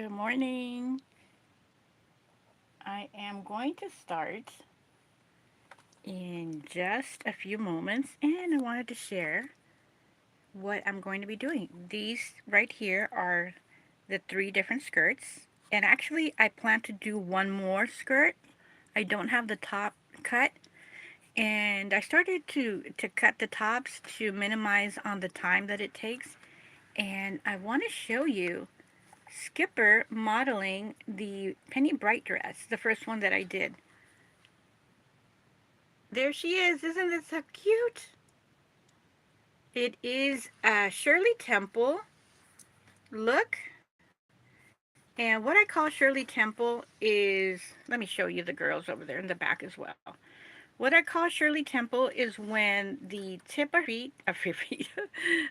Good morning. I am going to start in just a few moments, and I wanted to share what I'm going to be doing. These right here are the three different skirts, and actually I plan to do one more skirt. I don't have the top cut, and I started to cut the tops to minimize on the time that it takes, and I want to show you Skipper modeling the Penny Bright dress, the first one that I did. There she is. Isn't it so cute? It is Shirley Temple look. And what I call Shirley Temple is, let me show you the girls over there in the back as well. What I call Shirley Temple is when the tip of her feet,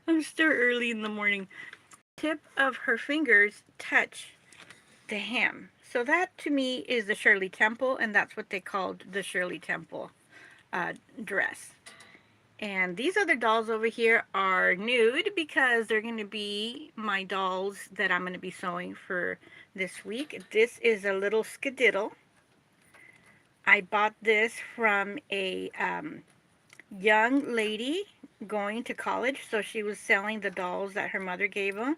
I'm still early in the morning, tip of her fingers touch the hem. So that to me is the Shirley Temple, and that's what they called the Shirley Temple dress. And these other dolls over here are nude because they're going to be my dolls that I'm going to be sewing for this week. This is a little skadiddle. I bought this from a young lady going to college, so she was selling the dolls that her mother gave her.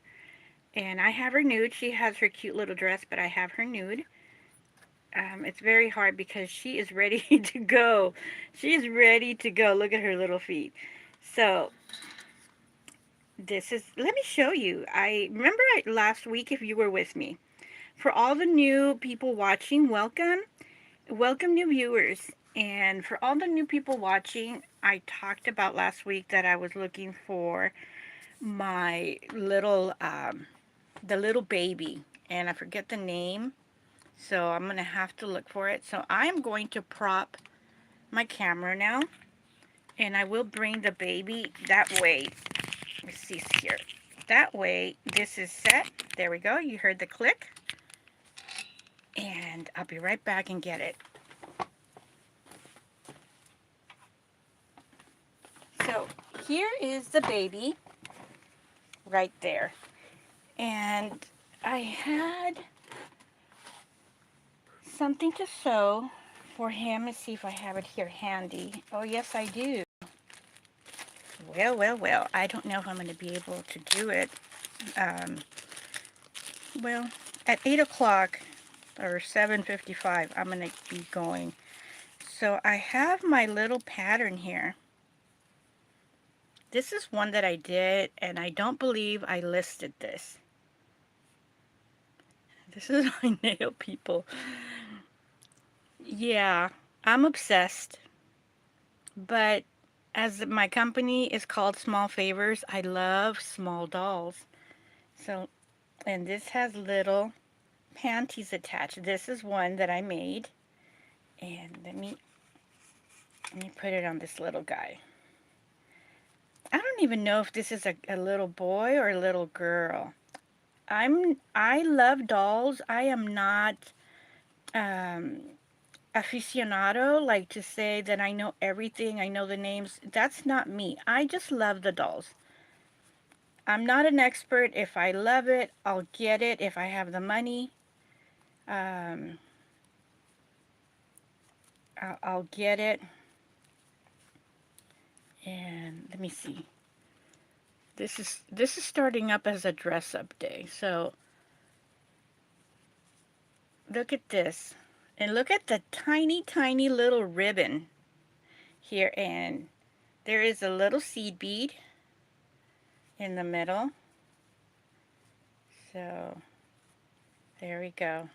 And I have her nude. She has her cute little dress, but I have her nude. It's very hard because she is ready to go. She is ready to go. Look at her little feet. So this is, let me show you. I remember last week, if you were with me, for all the new people watching, welcome new viewers. And for all the new people watching, I talked about last week that I was looking for my little the little baby, and I forget the name, so I'm gonna have to look for it. So I'm going to prop my camera now, and I will bring the baby that way. Let's see here. That way, this is set. There we go. You heard the click. And I'll be right back and get it. So here is the baby right there. And I had something to sew for him. Let's see if I have it here handy. Oh, yes, I do. Well. I don't know if I'm going to be able to do it. Um, well, at 8 o'clock or 7:55, I'm going to be going. So I have my little pattern here. This is one that I did, and I don't believe I listed this. This is my nail, people. Yeah, I'm obsessed. But as my company is called Small Favors, I love small dolls. So, and this has little panties attached. This is one that I made. And let me put it on this little guy. I don't even know if this is a little boy or a little girl. I love dolls. I am not um, aficionado, like to say that I know everything, I know the names. That's not me. I just love the dolls. I'm not an expert. If I love it, I'll get it if I have the money. Um, I'll get it. And let me see. This is starting up as a dress up day. So look at this. And look at the tiny little ribbon here, and there is a little seed bead in the middle. So there we go.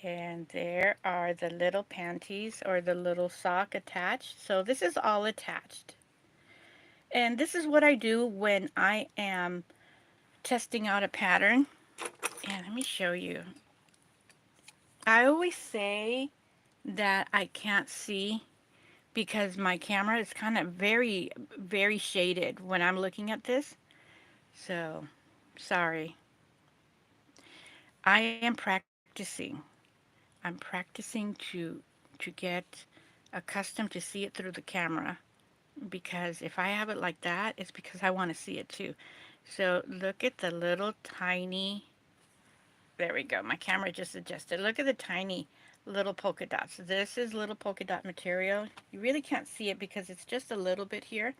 And there are the little panties or the little sock attached. So this is all attached. And this is what I do when I am testing out a pattern. And let me show you. I always say that I can't see because my camera is kind of very shaded when I'm looking at this. So, sorry. I am practicing. I'm practicing to get accustomed to see it through the camera, because if I have it like that, it's because I want to see it too. So look at the little tiny There we go. My camera just adjusted. Look at the tiny little polka dots. This is little polka dot material. You really can't see it because it's just a little bit here.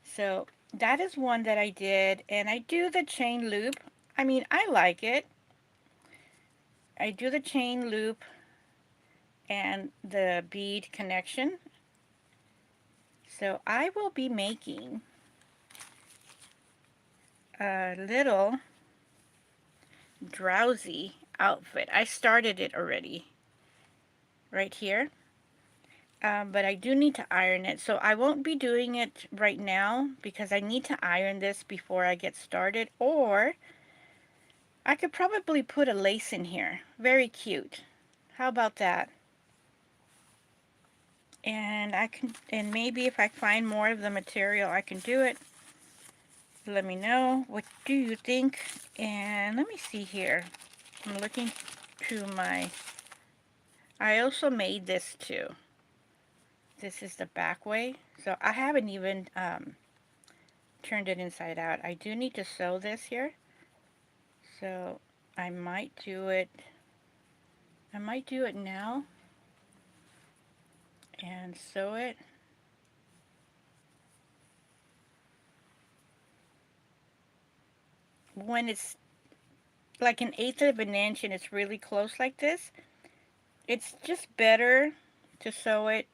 So that is one that I did, and I do the chain loop. I mean, I like it. I do the chain loop and the bead connection. So I will be making a little drowsy outfit. I started it already right here. But I do need to iron it, so I won't be doing it right now because I need to iron this before I get started, or I could probably put a lace in here. Very cute. How about that? And and maybe if I find more of the material, I can do it. Let me know. What do you think? And let me see here. I'm looking to my, I also made this too. This is the back way. So I haven't even turned it inside out. I do need to sew this here. So I might do it. I might do it now and sew it. When it's like an eighth of an inch and it's really close like this, it's just better to sew it.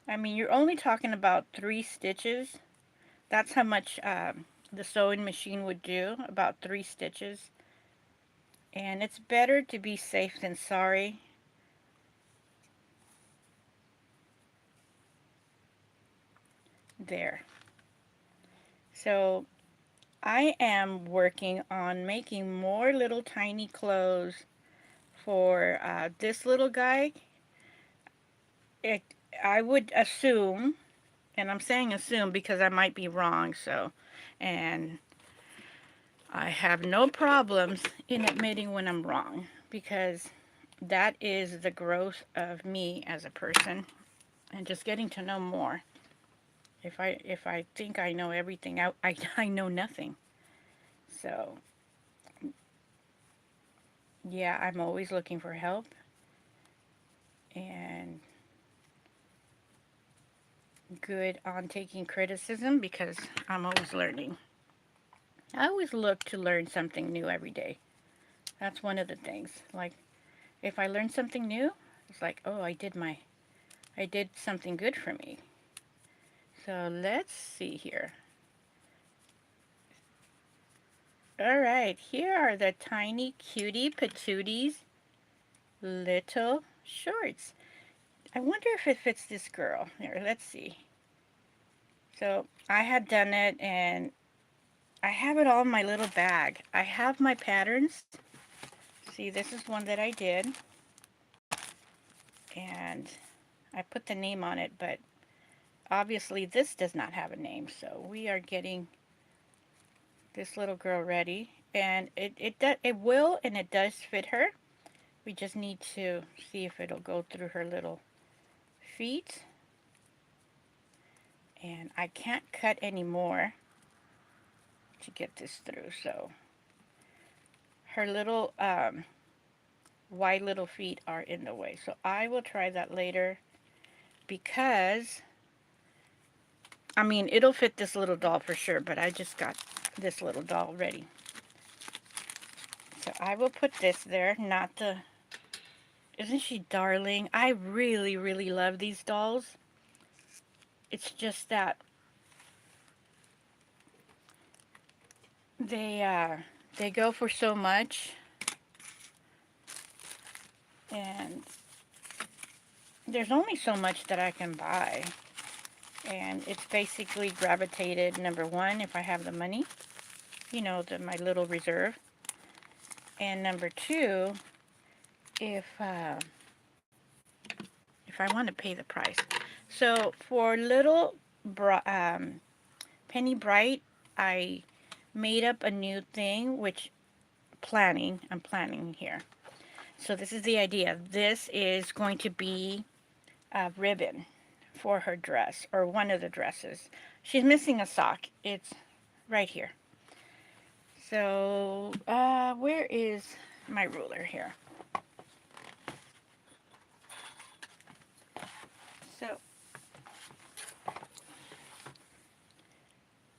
I mean, you're only talking about 3 stitches. That's how much the sewing machine would do, about 3 stitches. And it's better to be safe than sorry. There. So I am working on making more little tiny clothes for this little guy. It, I would assume, and I'm saying assume because I might be wrong, so, and I have no problems in admitting when I'm wrong, because that is the growth of me as a person and just getting to know more. If I think I know everything, I know nothing. So yeah, I'm always looking for help, and good on taking criticism because I'm always learning. I always look to learn something new every day. That's one of the things. Like, if I learn something new, it's like, oh, I did something good for me. So let's see here. All right, here are the tiny cutie patooties little shorts. I wonder if it fits this girl. Here, let's see. So I had done it, and I have it all in my little bag. I have my patterns. See, this is one that I did, and I put the name on it, but obviously this does not have a name, so we are getting this little girl ready, and it will and it does fit her. We just need to see if it'll go through her little feet, and I can't cut any more to get this through, so her little wide little feet are in the way, so I will try that later, because I mean, it'll fit this little doll for sure, but I just got this little doll ready. So I will put this there, not the... Isn't she darling? I really, really love these dolls. It's just that they go for so much, and there's only so much that I can buy. And it's basically gravitated, number one, if I have the money, you know, my little reserve. And number two, if I want to pay the price. So for little Penny Bright, I made up a new thing, which I'm planning here. So this is the idea. This is going to be a ribbon for her dress, or one of the dresses. She's missing a sock. It's right here. So where is my ruler here. So,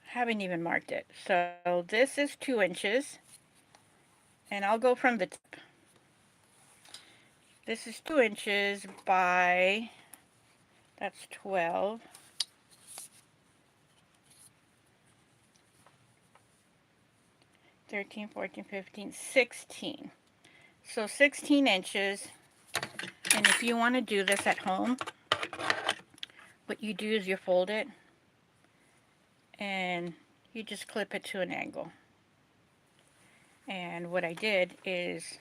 haven't even marked it. So this is 2 inches, and I'll go from the tip. This is 2 inches by, that's 12. 13, 14, 15, 16. So 16 inches. And if you want to do this at home, what you do is you fold it and you just clip it to an angle. And what I did is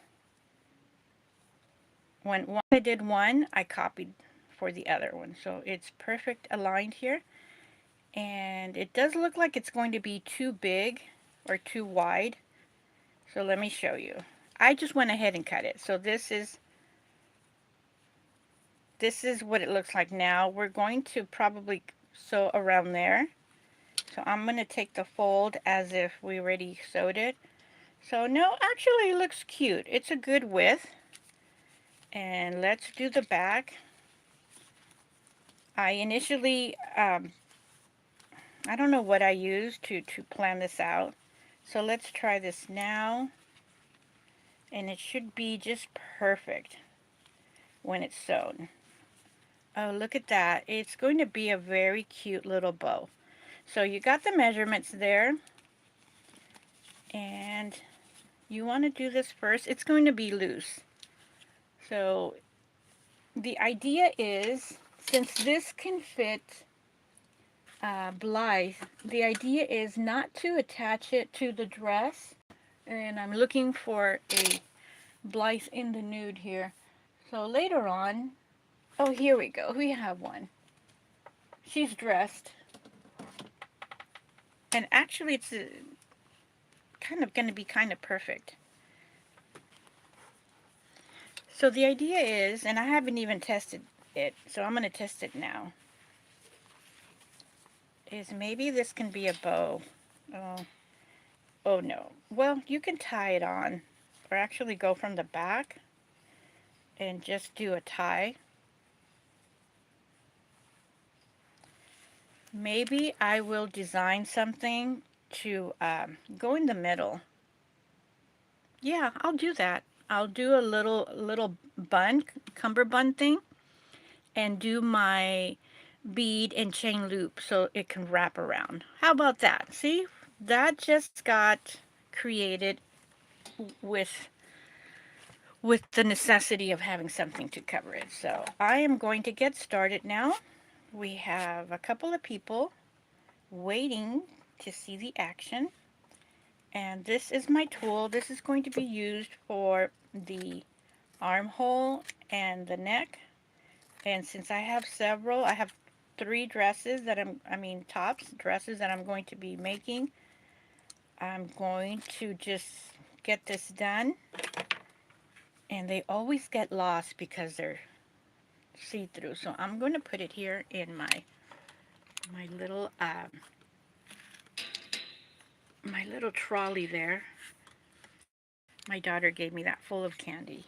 when I did one, I copied for the other one. So it's perfect aligned here. And it does look like it's going to be too big or too wide. So let me show you. I just went ahead and cut it. So this is what it looks like now. We're going to probably sew around there. So I'm going to take the fold as if we already sewed it. So no, actually it looks cute. It's a good width. And let's do the back. I initially, I don't know what I used to plan this out. So let's try this now. And it should be just perfect when it's sewn. Oh, look at that. It's going to be a very cute little bow. So you got the measurements there. And you want to do this first. It's going to be loose. So the idea is, since this can fit Blythe, the idea is not to attach it to the dress. And I'm looking for a Blythe in the nude here. So later on, oh, here we go. We have one. She's dressed. And actually, it's kind of going to be kind of perfect. So the idea is, and I haven't even tested it, so I'm going to test it now, is maybe this can be a bow. Oh no. Well, you can tie it on, or actually go from the back and just do a tie. Maybe I will design something to go in the middle. Yeah, I'll do that. I'll do a little bun, cummerbund thing, and do my bead and chain loop so it can wrap around. How about that? See, that just got created with the necessity of having something to cover it. So I am going to get started now. We have a couple of people waiting to see the action. And this is my tool. This is going to be used for the armhole and the neck. And since I have several, I have 3 dresses that tops, dresses that I'm going to be making. I'm going to just get this done. And they always get lost because they're see-through. So I'm going to put it here in my little trolley there. My daughter gave me that full of candy,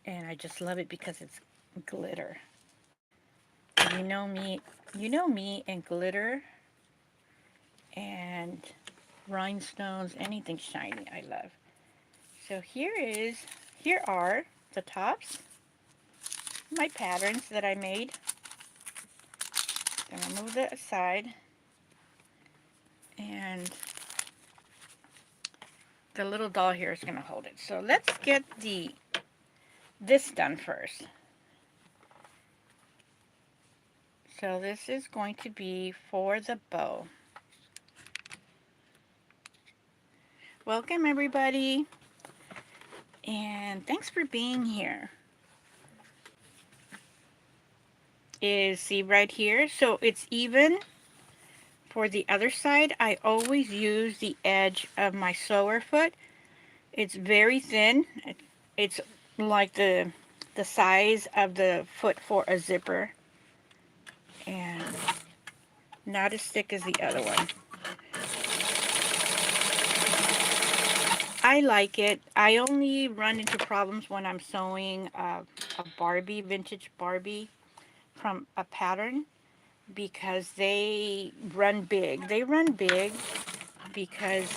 and I just love it because it's glitter. You know me and glitter and rhinestones, anything shiny I love. So here are the tops, my patterns that I made. I'm going to move that aside, and the little doll here is going to hold it. So let's get this done first. So this is going to be for the bow. Welcome everybody, and thanks for being here. See right here, so it's even. For the other side, I always use the edge of my sewer foot. It's very thin. It's like the size of the foot for a zipper, and not as thick as the other one. I like it. I only run into problems when I'm sewing a Barbie, vintage Barbie from a pattern, because they run big. They run big because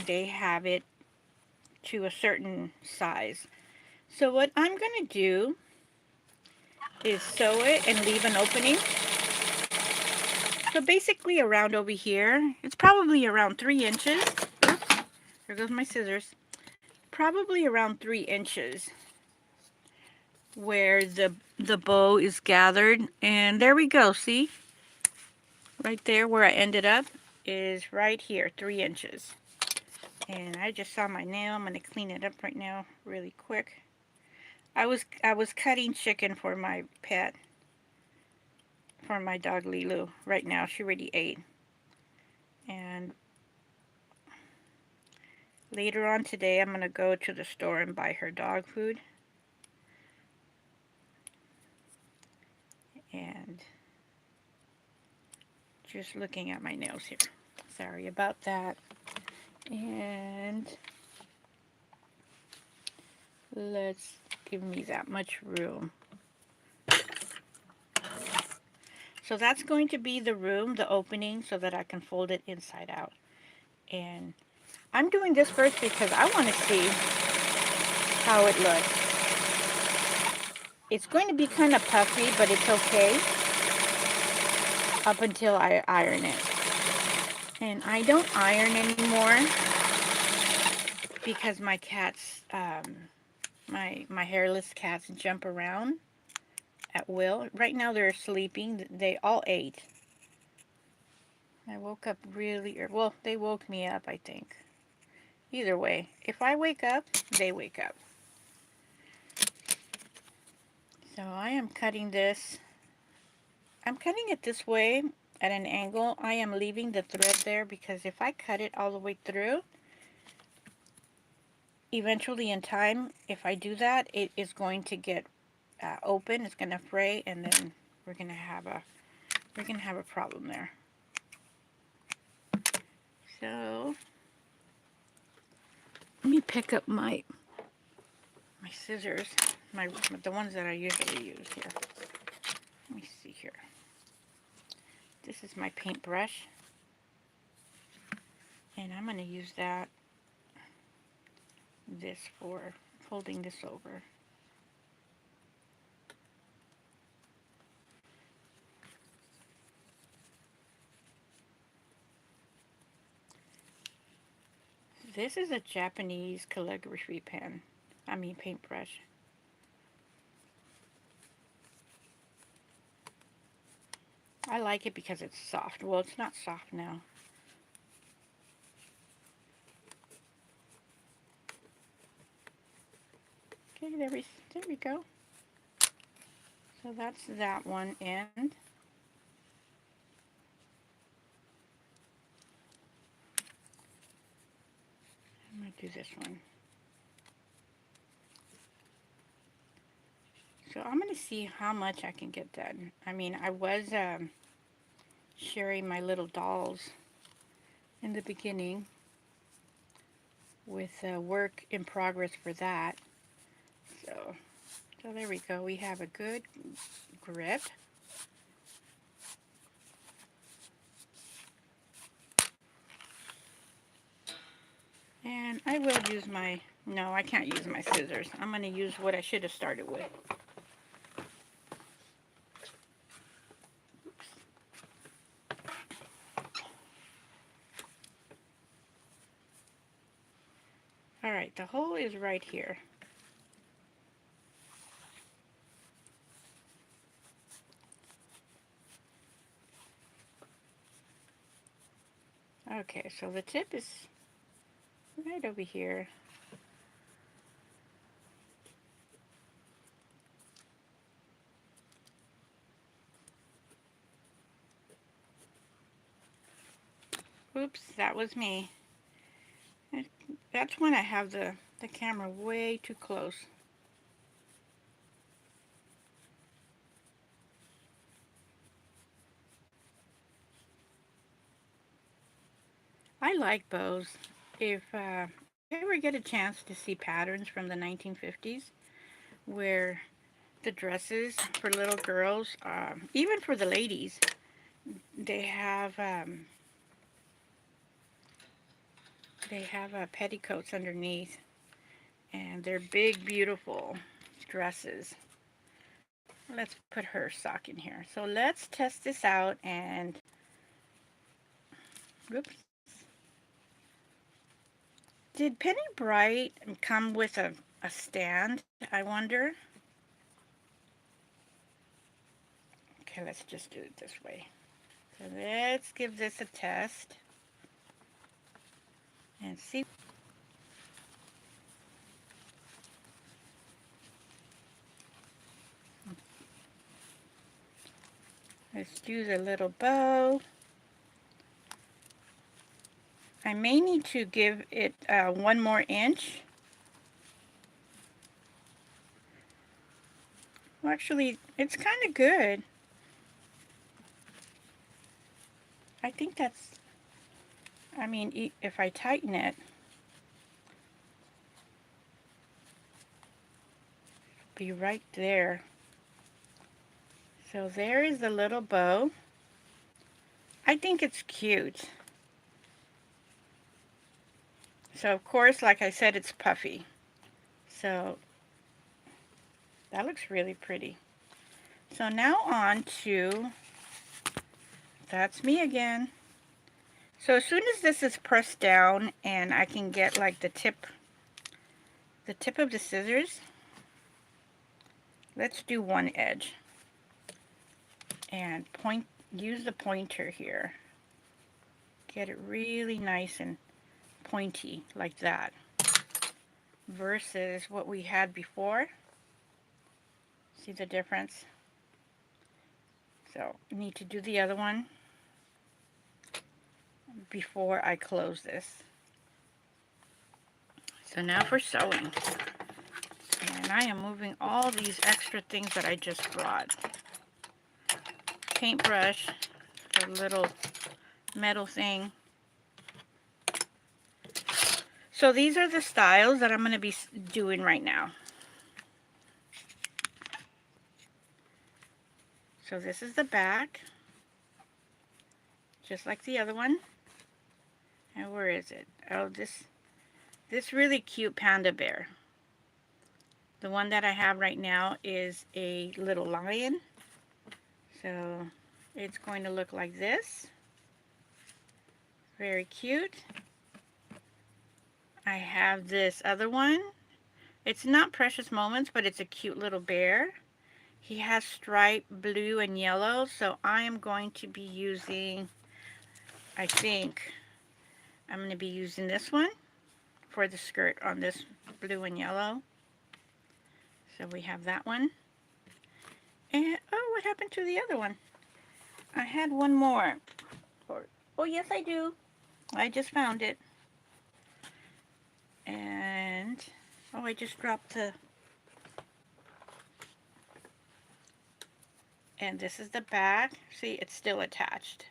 they have it to a certain size. So what I'm going to do is sew it and leave an opening. So basically around over here, it's probably around 3 inches. Oops, there goes my scissors. Probably around 3 inches where the bow is gathered. And there we go, see? Right there where I ended up is right here, 3 inches. And I just saw my nail. I'm going to clean it up right now really quick. I was cutting chicken for my pet, for my dog Lilu. Right now, she already ate. And later on today, I'm going to go to the store and buy her dog food. And just looking at my nails here. Sorry about that. And let's give me that much room. So that's going to be the room, the opening, so that I can fold it inside out. And I'm doing this first because I want to see how it looks. It's going to be kind of puffy, but it's okay up until I iron it. And I don't iron anymore because my cats, my hairless cats jump around at will. Right now they're sleeping. They all ate. I woke up really early. Well, they woke me up, I think. Either way, if I wake up, they wake up. So I am cutting this. I'm cutting it this way at an angle. I am leaving the thread there because if I cut it all the way through, eventually in time, if I do that, it is going to get open. It's going to fray, and then we're going to have a problem there. So let me pick up my scissors, the ones that I usually use here. Let me see here. This is my paintbrush, and I'm going to use this for folding this over. This is a Japanese calligraphy paintbrush. I like it because it's soft. Well, it's not soft now. Okay, there we go. So that's that one end. I'm going to do this one. So I'm going to see how much I can get done. I mean, I was sharing my little dolls in the beginning with work in progress for that. So there we go. We have a good grip. And I will use no, I can't use my scissors. I'm going to use what I should have started with. Alright, the hole is right here. Okay, so the tip is right over here. Oops, that was me. That's when I have the camera way too close. I like bows. if you ever get a chance to see patterns from the 1950s where the dresses for little girls, even for the ladies, they have petticoats underneath, and they're big, beautiful dresses. Let's put her sock in here. So let's test this out, and oops. Did Penny Bright come with a stand, I wonder? Okay, let's just do it this way. So let's give this a test and see. Let's do the little bow. I may need to give it 1 more inch. Well, actually, it's kind of good. I think that's, I mean, if I tighten it, it'll be right there. So there is the little bow. I think it's cute. So of course, like I said, it's puffy. So that looks really pretty. So now on to, that's me again. So as soon as this is pressed down and I can get like the tip of the scissors, let's do one edge and use the pointer here. Get it really nice and pointy like that versus what we had before. See the difference? So I need to do the other one before I close this. So now for sewing. And I am moving all these extra things that I just brought. Paintbrush, the little metal thing. So these are the styles that I'm going to be doing right now. So this is the back, just like the other one. And where is it? Oh, this really cute panda bear. The one that I have right now is a little lion. So it's going to look like this. Very cute. I have this other one. It's not Precious Moments, but it's a cute little bear. He has striped blue and yellow, so I am going to be using, I think, I'm going to be using this one for the skirt on this blue and yellow. So we have that one. And, oh, what happened to the other one? I had one more. Oh, yes, I do. I just found it. And, oh, I just dropped the, and this is the back. See, it's still attached.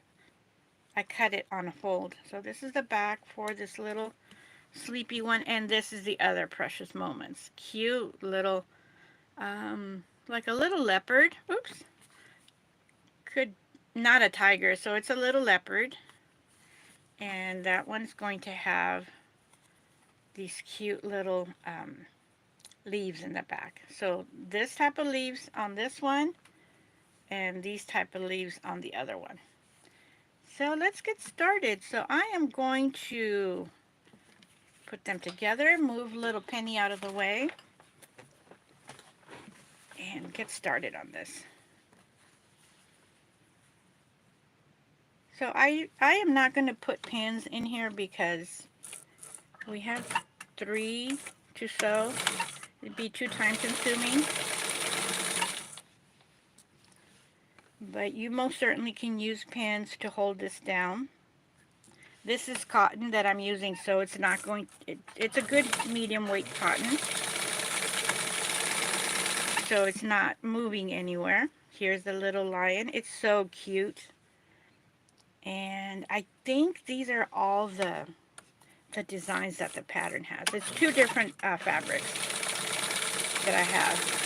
I cut it on a fold. So this is the back for this little sleepy one, and this is the other Precious Moments. Cute little, like a little leopard. Oops. Not a tiger, so it's a little leopard. And that one's going to have these cute little leaves in the back. So this type of leaves on this one, and these type of leaves on the other one. So let's get started. So I am going to put them together, move little Penny out of the way, and get started on this. So I am not going to put pins in here because we have 3 to sew. It'd be too time consuming. But you most certainly can use pins to hold this down. This is cotton that I'm using, so it's not going, it's a good medium weight cotton. So it's not moving anywhere. Here's the little lion. It's so cute. And I think these are all the the designs that the pattern has. It's two different fabrics that I have.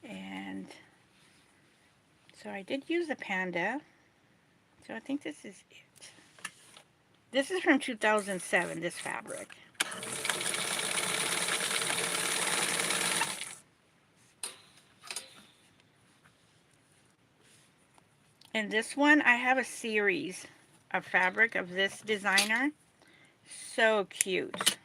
And so I did use the panda. So I think this is it. This is from 2007, this fabric. And this one, I have a series of fabric of this designer. So cute.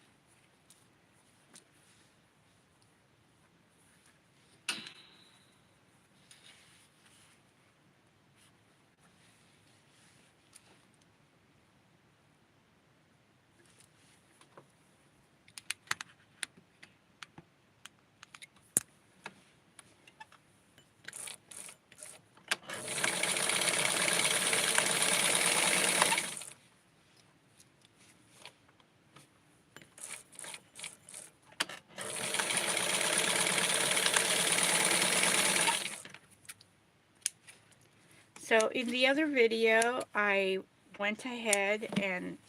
So in the other video, I went ahead and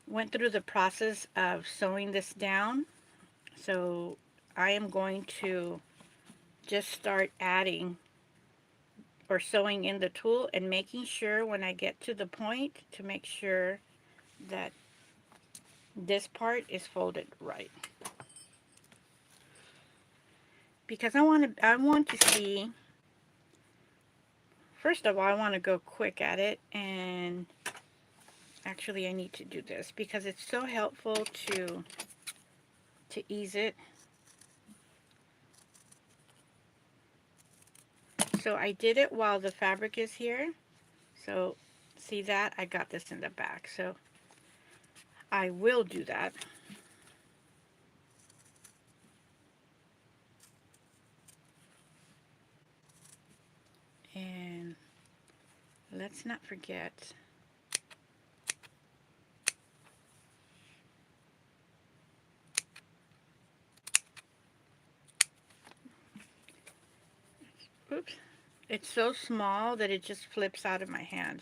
went through the process of sewing this down. So I am going to just start adding or sewing in the tulle and making sure when I get to the point to make sure that this part is folded right. Because I want to see, first of all, I want to go quick at it, and actually I need to do this because it's so helpful to ease it. So I did it while the fabric is here. So see that? I got this in the back. So I will do that. And let's not forget oops, it's so small that it just flips out of my hand.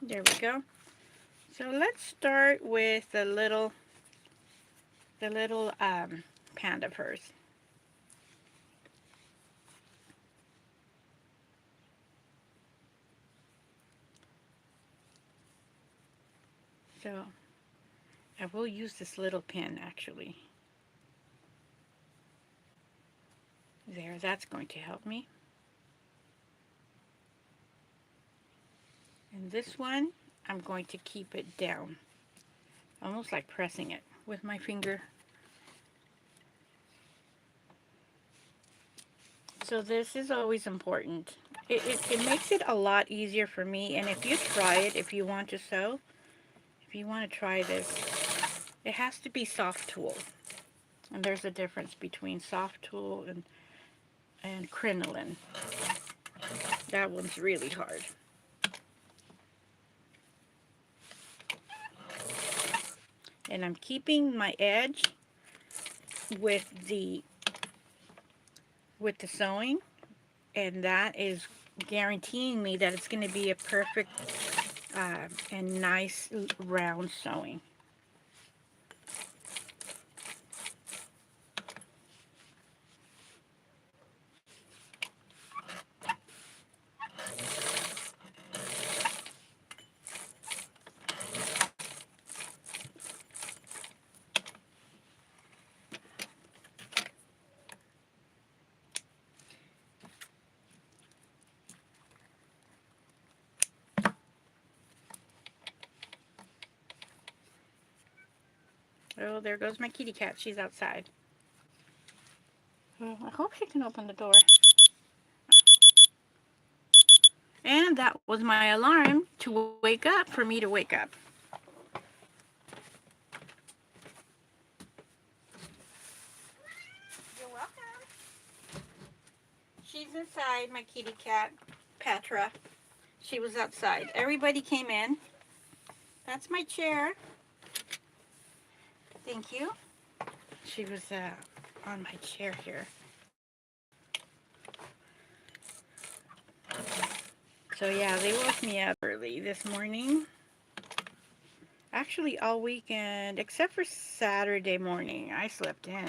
There we go. So let's start with the little panda first. So I will use this little pin actually. There, that's going to help me. And this one, I'm going to keep it down, almost like pressing it with my finger. So this is always important. It makes it a lot easier for me, and if you try it, if you want to sew, if you want to try this, it has to be soft tulle. And there's a difference between soft tulle and crinoline. That one's really hard. And I'm keeping my edge with the sewing, and that is guaranteeing me that it's going to be a perfect and nice round sewing. Oh, there goes my kitty cat. She's outside. Oh, I hope she can open the door. And that was my alarm to wake up, for me to wake up. You're welcome. She's inside, my kitty cat, Patra. She was outside. Everybody came in. That's my chair. Thank you. She was on my chair here. So yeah, they woke me up early this morning. Actually, all weekend, except for Saturday morning, I slept in.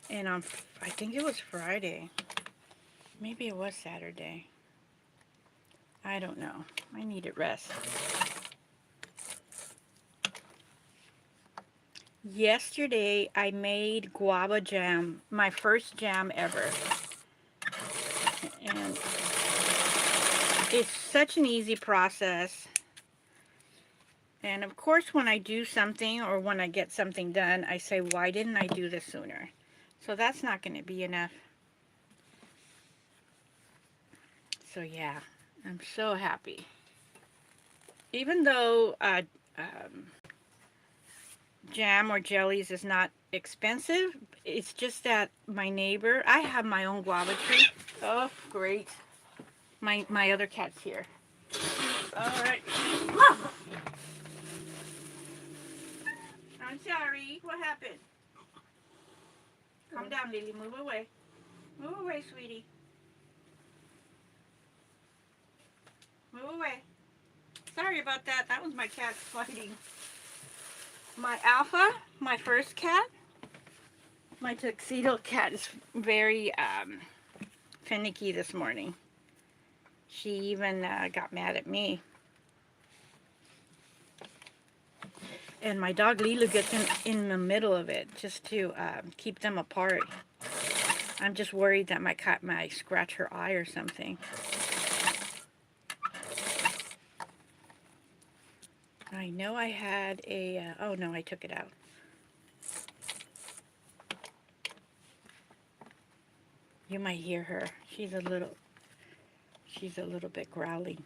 And on, I think it was Friday. Maybe it was Saturday. I don't know. I needed rest. Yesterday, I made guava jam, my first jam ever. And it's such an easy process. And of course, when I do something or when I get something done, I say, why didn't I do this sooner? So that's not going to be enough. So yeah, I'm so happy. Even though jam or jellies is not expensive, it's just that my neighbor, I have my own guava tree. Oh, great. My other cat's here. All right. I'm sorry. What happened? Calm down, Lily. Move away. Move away, sweetie. Move away. Sorry about that. That was my cat fighting. My Alpha, my first cat, my tuxedo cat is very finicky this morning. She even got mad at me. And my dog Lila gets in the middle of it just to keep them apart. I'm just worried that my cat might scratch her eye or something. I know I had a, oh no, I took it out. You might hear her. She's a little bit growly.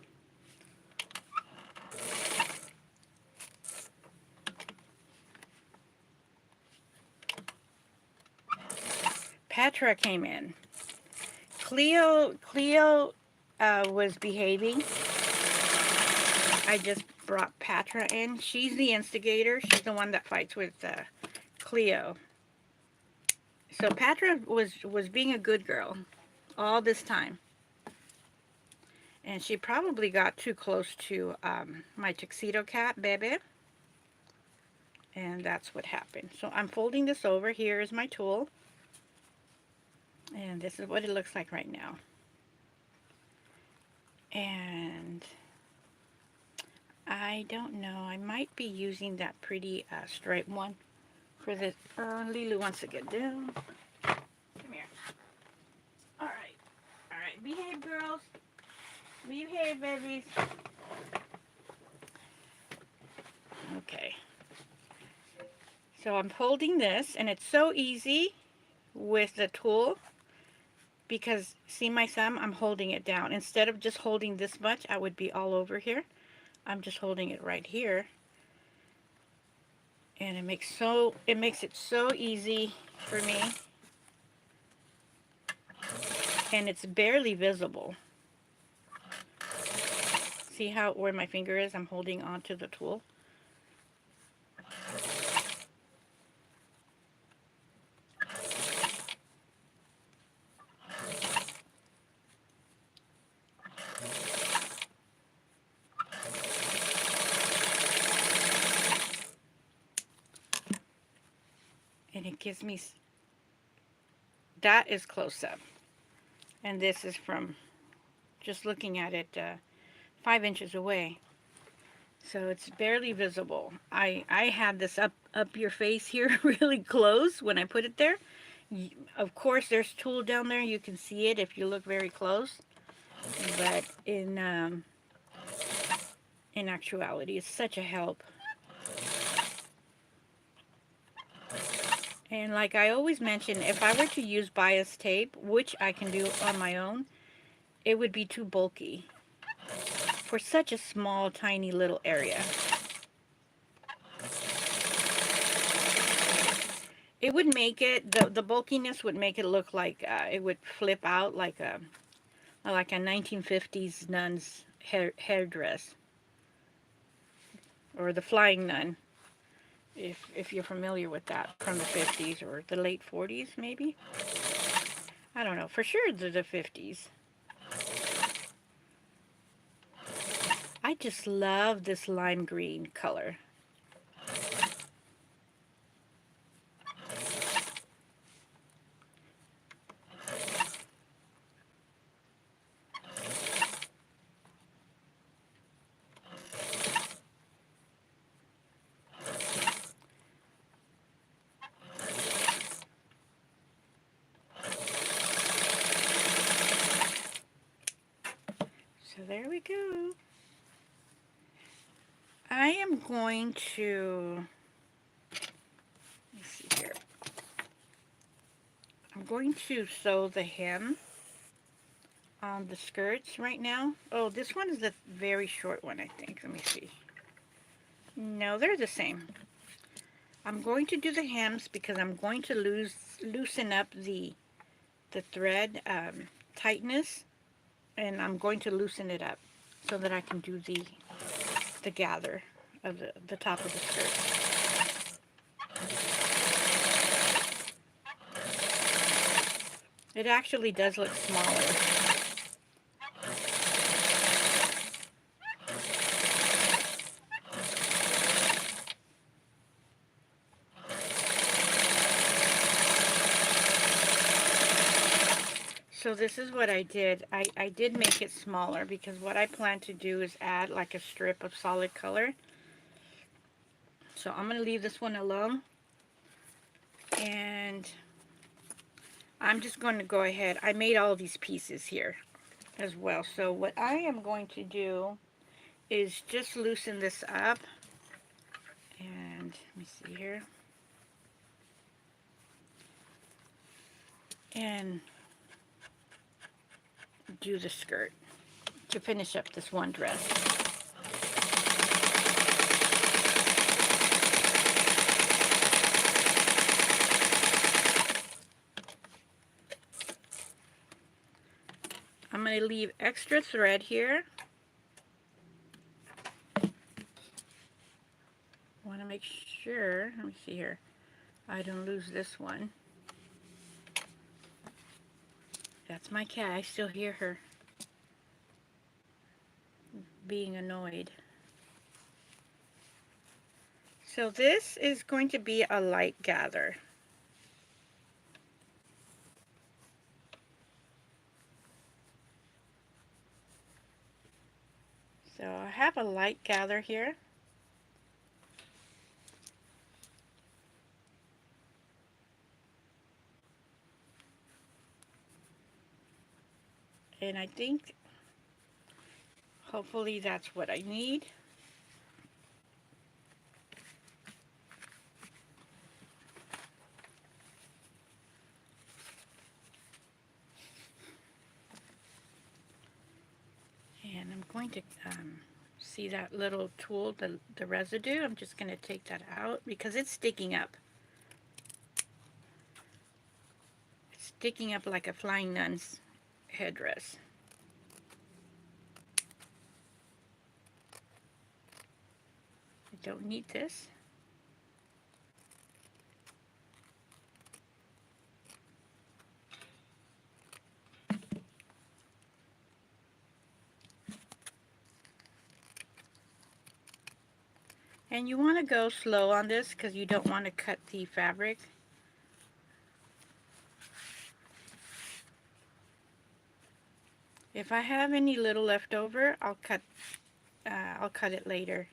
Patra came in. Cleo was behaving. I just brought Patra in. She's the instigator. She's the one that fights with Cleo. So Patra was being a good girl all this time. And she probably got too close to my tuxedo cat, Bebe. And that's what happened. So I'm folding this over. Here is my tool. And this is what it looks like right now. And I don't know. I might be using that pretty striped one for this. Lulu wants to get down. Come here. All right. All right. Behave, girls. Behave, babies. Okay. So I'm folding this, and it's so easy with the tool because, see my thumb? I'm holding it down. Instead of just holding this much, I would be all over here. I'm just holding it right here. And it makes it so easy for me. And it's barely visible. See how where my finger is? I'm holding onto the tool. And it gives me, that is close up. And this is from just looking at it 5 inches away. So it's barely visible. I had this up your face here really close when I put it there. Of course, there's tool down there. You can see it if you look very close. But in actuality, it's such a help. And like I always mention, if I were to use bias tape, which I can do on my own, it would be too bulky for such a small, tiny little area. It would make it, the bulkiness would make it look like it would flip out like a 1950s nun's hairdress, or the flying nun, if you're familiar with that from the 50s or the late 40s maybe. I don't know, for sure the 50s. I just love this lime green color. So there we go. I am going to, let me see here. I'm going to sew the hem on the skirts right now. Oh, this one is a very short one, I think. Let me see. No, they're the same. I'm going to do the hems because I'm going to loosen up the thread tightness, and I'm going to loosen it up so that I can do the gather of the top of the skirt. It actually does look smaller. So this is what I did. I did make it smaller because what I plan to do is add like a strip of solid color. So I'm going to leave this one alone. And I'm just going to go ahead. I made all these pieces here as well. So what I am going to do is just loosen this up. And let me see here. And do the skirt to finish up this one dress. I'm going to leave extra thread here. Want to make sure, let me see here, I don't lose this one. That's my cat. I still hear her being annoyed. So this is going to be a light gather. So I have a light gather here. And I think hopefully that's what I need. And I'm going to see that little tool, the residue. I'm just going to take that out because it's sticking up. It's sticking up like a flying nun's headdress. I don't need this. And you want to go slow on this because you don't want to cut the fabric. If I have any little left over, I'll cut it later.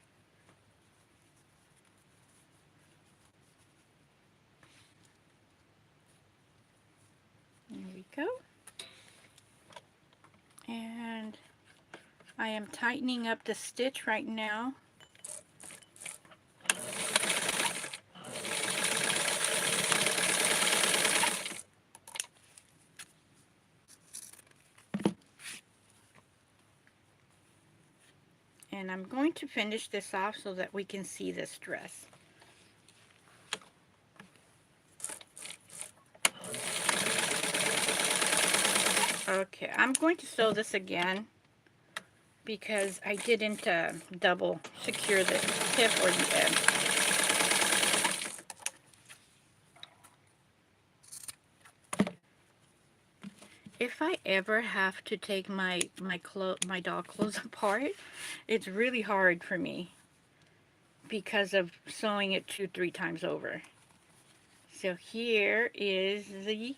There we go. And I am tightening up the stitch right now. And I'm going to finish this off so that we can see this dress. Okay, I'm going to sew this again because I didn't double secure the tip or the edge. If I ever have to take my doll clothes apart, it's really hard for me because of sewing it 2-3 times over. So here is the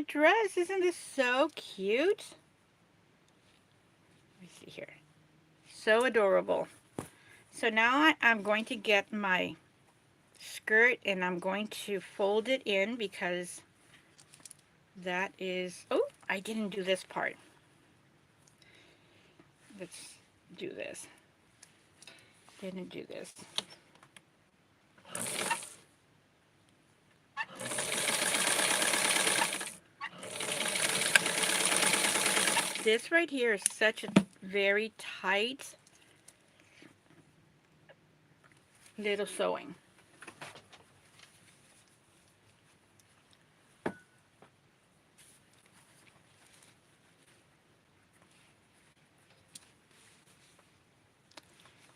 dress. Isn't this so cute? Let me see here. So adorable. So now I'm going to get my skirt and I'm going to fold it in because that is, oh, I didn't do this part. Let's do this. Didn't do this. This right here is such a very tight little sewing.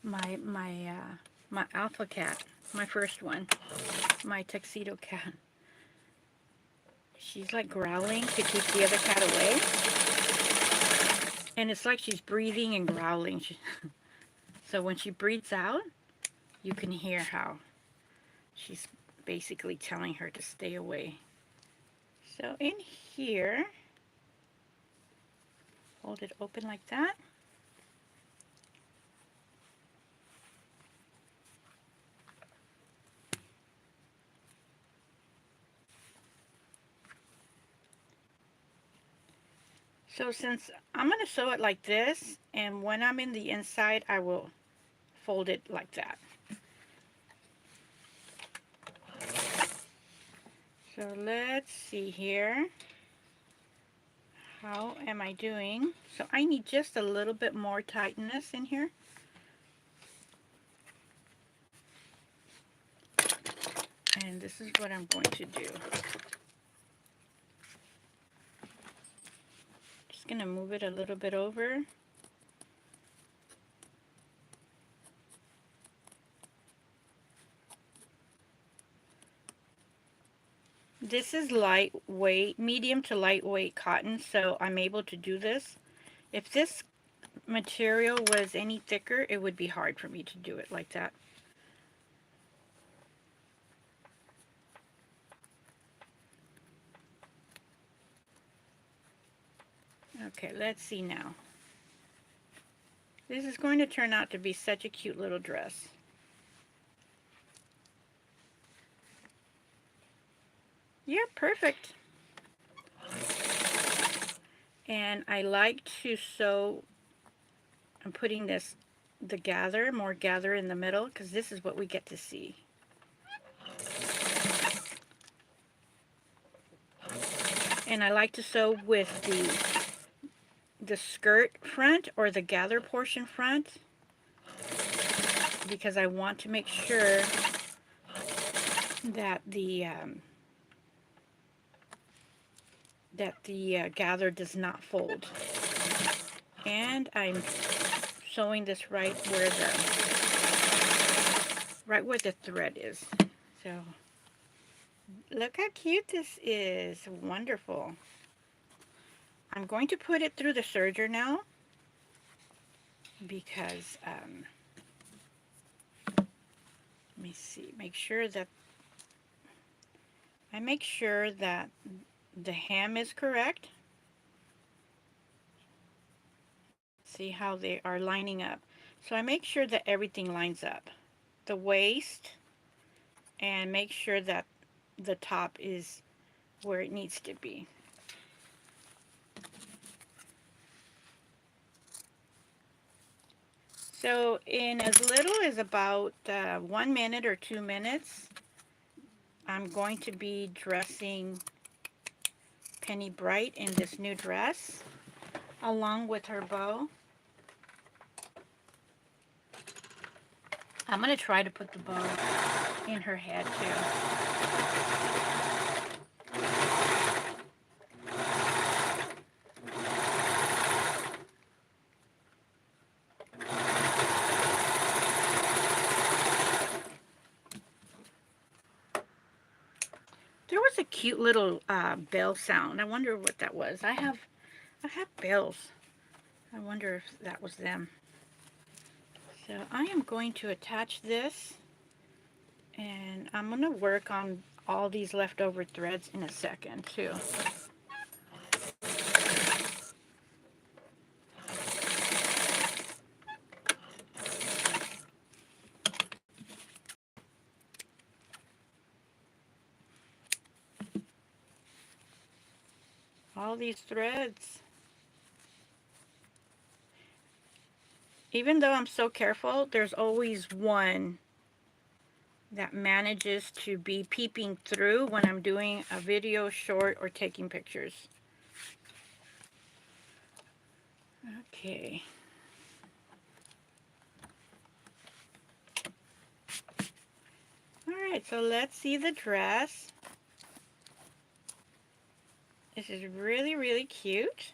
My alpha cat, my first one, my tuxedo cat. She's like growling to keep the other cat away. And it's like she's breathing and growling. So when she breathes out, you can hear how she's basically telling her to stay away. So in here, hold it open like that. So since I'm going to sew it like this, and when I'm in the inside, I will fold it like that. So let's see here. How am I doing? So I need just a little bit more tightness in here. And this is what I'm going to do. Just going to move it a little bit over. This is lightweight, medium to lightweight cotton, so I'm able to do this. If this material was any thicker, it would be hard for me to do it like that. Okay, let's see now. This is going to turn out to be such a cute little dress. Yeah, perfect. And I like to sew, I'm putting more gather in the middle, because this is what we get to see. And I like to sew with the skirt front or the gather portion front, because I want to make sure that the gather does not fold. And I'm sewing this right where the thread is. So look how cute this is. Wonderful. I'm going to put it through the serger now because let me see, make sure that the hem is correct. See how they are lining up. So I make sure that everything lines up. The waist, and make sure that the top is where it needs to be. So in as little as about 1 minute or 2 minutes, I'm going to be dressing Penny Bright in this new dress, along with her bow. I'm going to try to put the bow in her head too. There was a cute little bell sound. I wonder what that was. I have bells. I wonder if that was them. So I am going to attach this, and I'm going to work on all these leftover threads in a second too. All these threads. Even though I'm so careful, there's always one that manages to be peeping through when I'm doing a video, short, or taking pictures. Okay. Alright, so let's see the dress. This is really, really cute.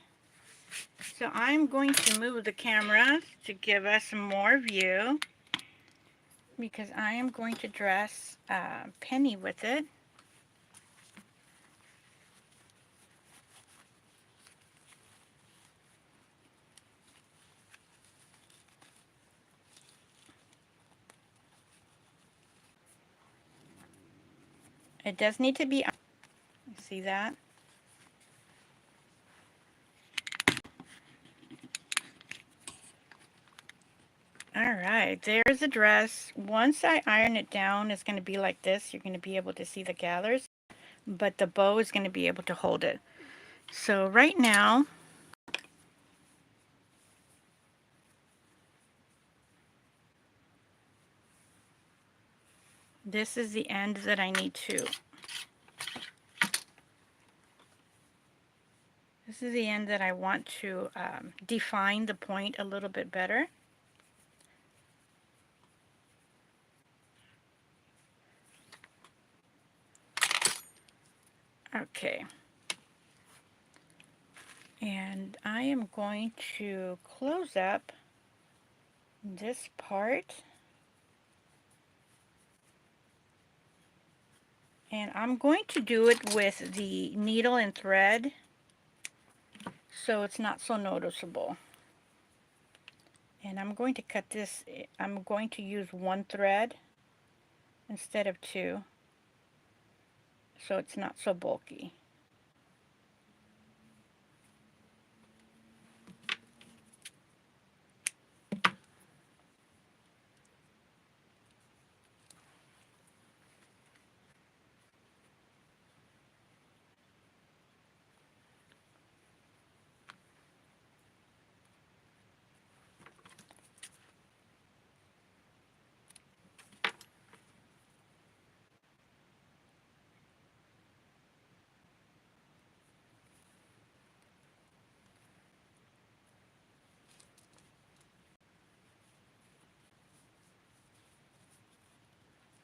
So I'm going to move the camera to give us more view, because I am going to dress Penny with it. It does need to be, see that? Alright, there's the dress. Once I iron it down, it's going to be like this. You're going to be able to see the gathers, but the bow is going to be able to hold it. So right now, this is the end that I need to. This is the end that I want to define the point a little bit better. Okay. And I am going to close up this part. And I'm going to do it with the needle and thread, so it's not so noticeable. And I'm going to cut this, I'm going to use one thread instead of two, so it's not so bulky.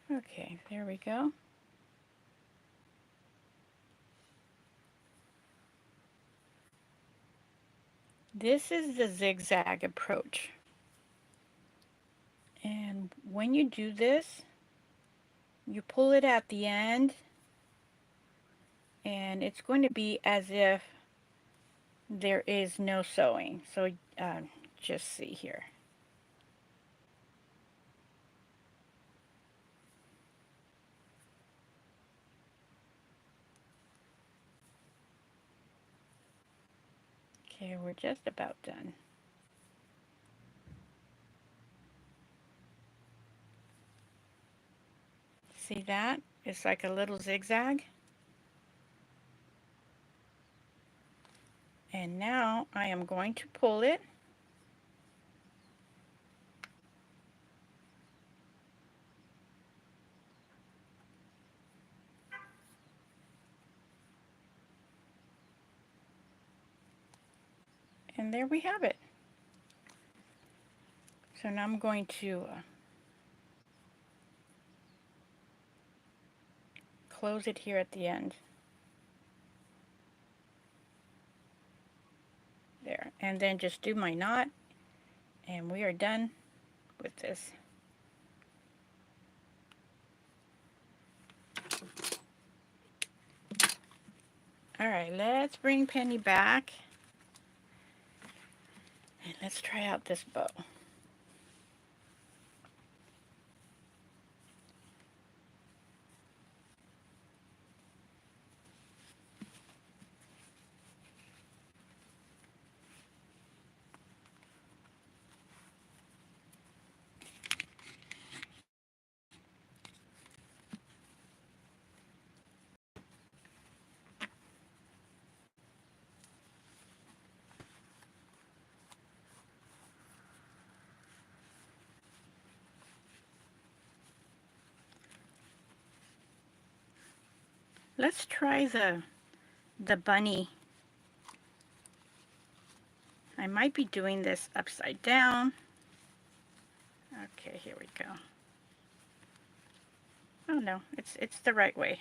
Okay, there we go. This is the zigzag approach. And when you do this, you pull it at the end, and it's going to be as if there is no sewing. So just see here. Okay, we're just about done. See that? It's like a little zigzag. And now I am going to pull it. And there we have it. So now I'm going to close it here at the end. There, and then just do my knot, and we are done with this. All right, let's bring Penny back, and let's try out this bow. Let's try the bunny. I might be doing this upside down. Okay, here we go. Oh no, it's the right way.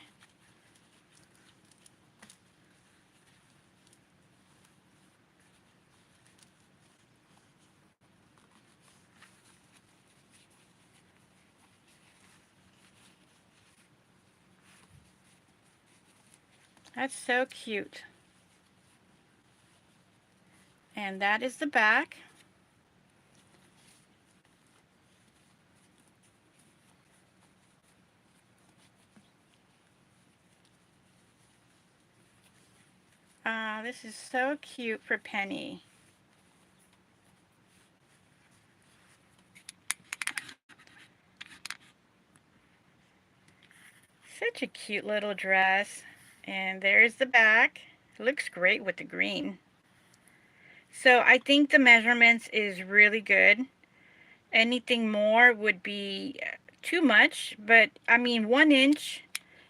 That's so cute. And that is the back. This is so cute for Penny. Such a cute little dress. And there's the back. It looks great with the green. So I think the measurements is really good. Anything more would be too much, but I mean 1 inch.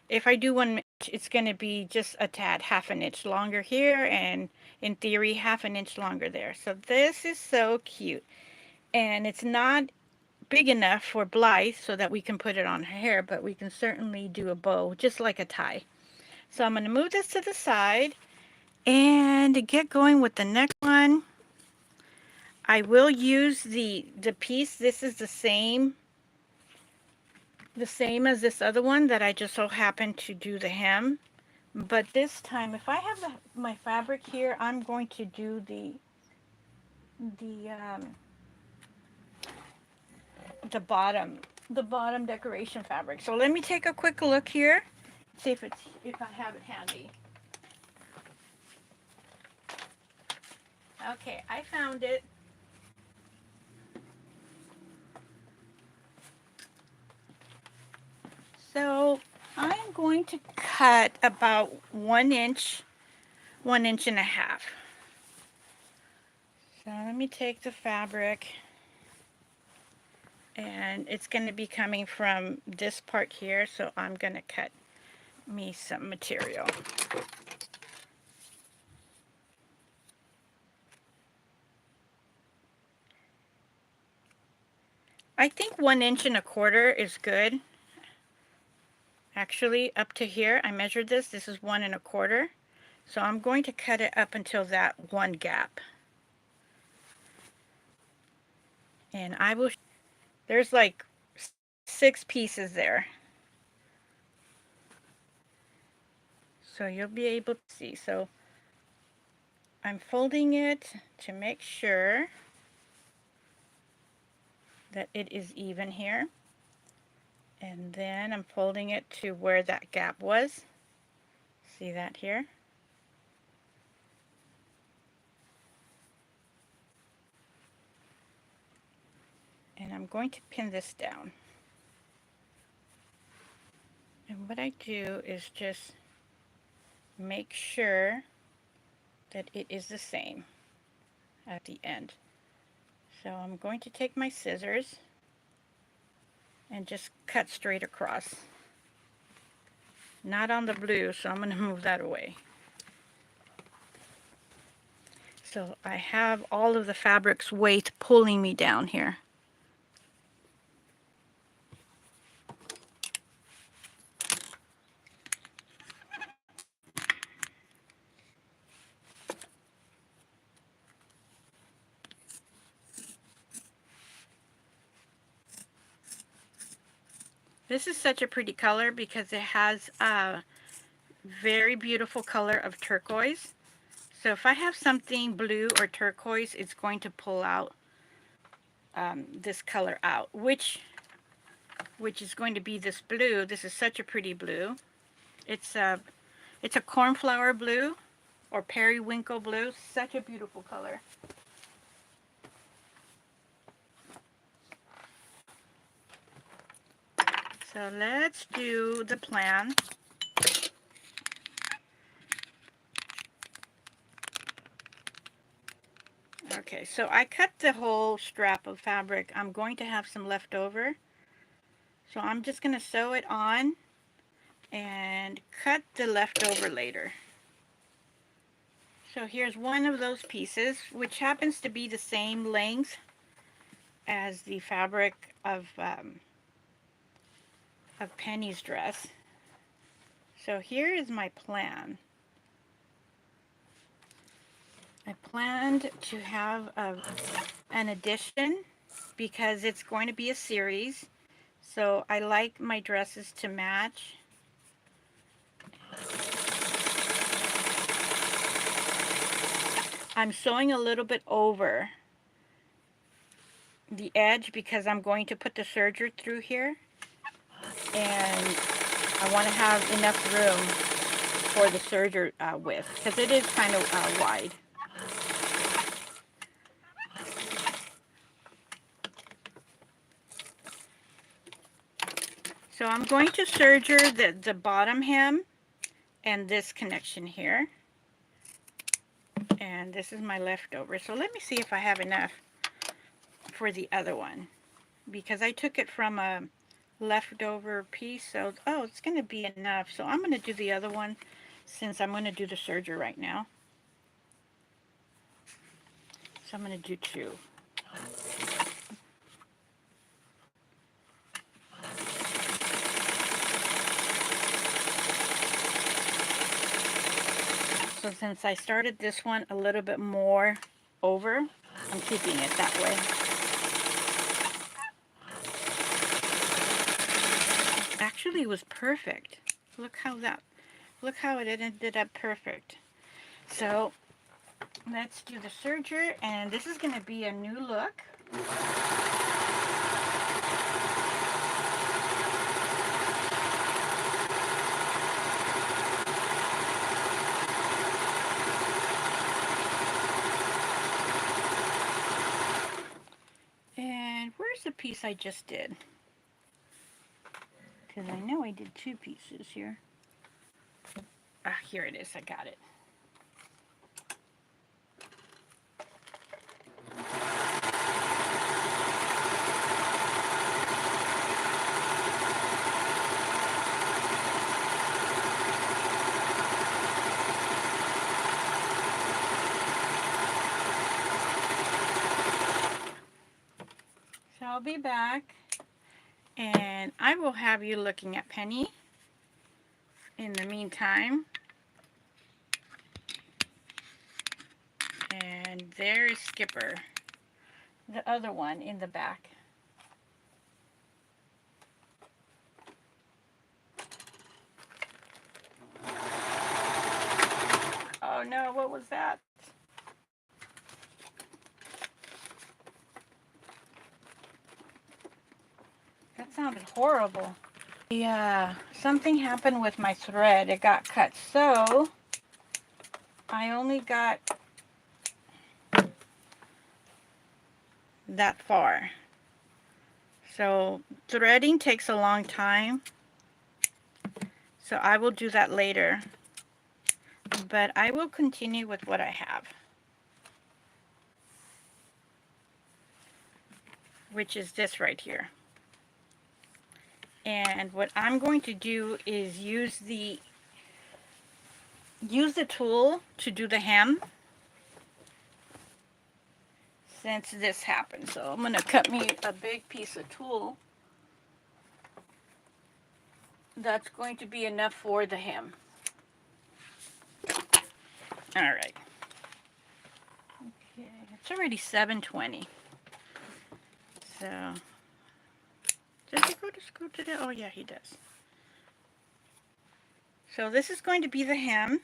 If I do 1 inch, it's going to be just a tad, half an inch longer here, and in theory, half an inch longer there. So this is so cute. And it's not big enough for Blythe so that we can put it on her hair, but we can certainly do a bow, just like a tie. So I'm going to move this to the side and get going with the next one. I will use the piece. This is the same as this other one that I just so happened to do the hem. But this time, if I have my fabric here, I'm going to do the bottom decoration fabric. So let me take a quick look here, see if I have it handy. Okay, I found it. So I'm going to cut about 1 inch, 1.5 inches. So let me take the fabric, and it's going to be coming from this part here, so I'm going to cut me some material. I think 1.25 inches is good. Actually, up to here, I measured this. This is 1.25. So I'm going to cut it up until that one gap. And I will, there's like 6 pieces there. So you'll be able to see. So I'm folding it to make sure that it is even here. And then I'm folding it to where that gap was. See that here? And I'm going to pin this down. And what I do is just make sure that it is the same at the end. So I'm going to take my scissors and just cut straight across. Not on the blue, so I'm going to move that away. So I have all of the fabric's weight pulling me down here. This is such a pretty color because it has a very beautiful color of turquoise. So if I have something blue or turquoise, it's going to pull out this color out, which is going to be this blue. This is such a pretty blue. It's a cornflower blue or periwinkle blue. Such a beautiful color. So let's do the plan. Okay, so I cut the whole strap of fabric. I'm going to have some left over. So I'm just going to sew it on and cut the leftover later. So here's one of those pieces, which happens to be the same length as the fabric of Penny's dress. So here is my plan. I planned to have an addition because it's going to be a series. So I like my dresses to match. I'm sewing a little bit over the edge because I'm going to put the serger through here, and I want to have enough room for the serger width because it is kind of wide. So I'm going to serger the bottom hem and this connection here. And this is my leftover. So let me see if I have enough for the other one, because I took it from a leftover piece. So, oh, it's going to be enough. So I'm going to do the other one since I'm going to do the serger right now. So I'm going to do 2. So since I started this one a little bit more over, I'm keeping it that way. Actually, it was perfect. Look how it ended up perfect. So let's do the serger, and this is going to be a new look. And where's the piece I just did? Because I know I did 2 pieces here. Ah, here it is. I got it. So I'll be back, and I will have you looking at Penny in the meantime. And there's Skipper, the other one in the back. Oh no, what was that? That sounded horrible. Yeah, something happened with my thread. It got cut, so I only got that far. So threading takes a long time, so I will do that later. But I will continue with what I have, which is this right here. And what I'm going to do is use the tool to do the hem, since this happened. So I'm going to cut me a big piece of tulle that's going to be enough for the hem. All right. Okay, it's already 7:20. So just he go to school today? Oh yeah, he does. So this is going to be the hem.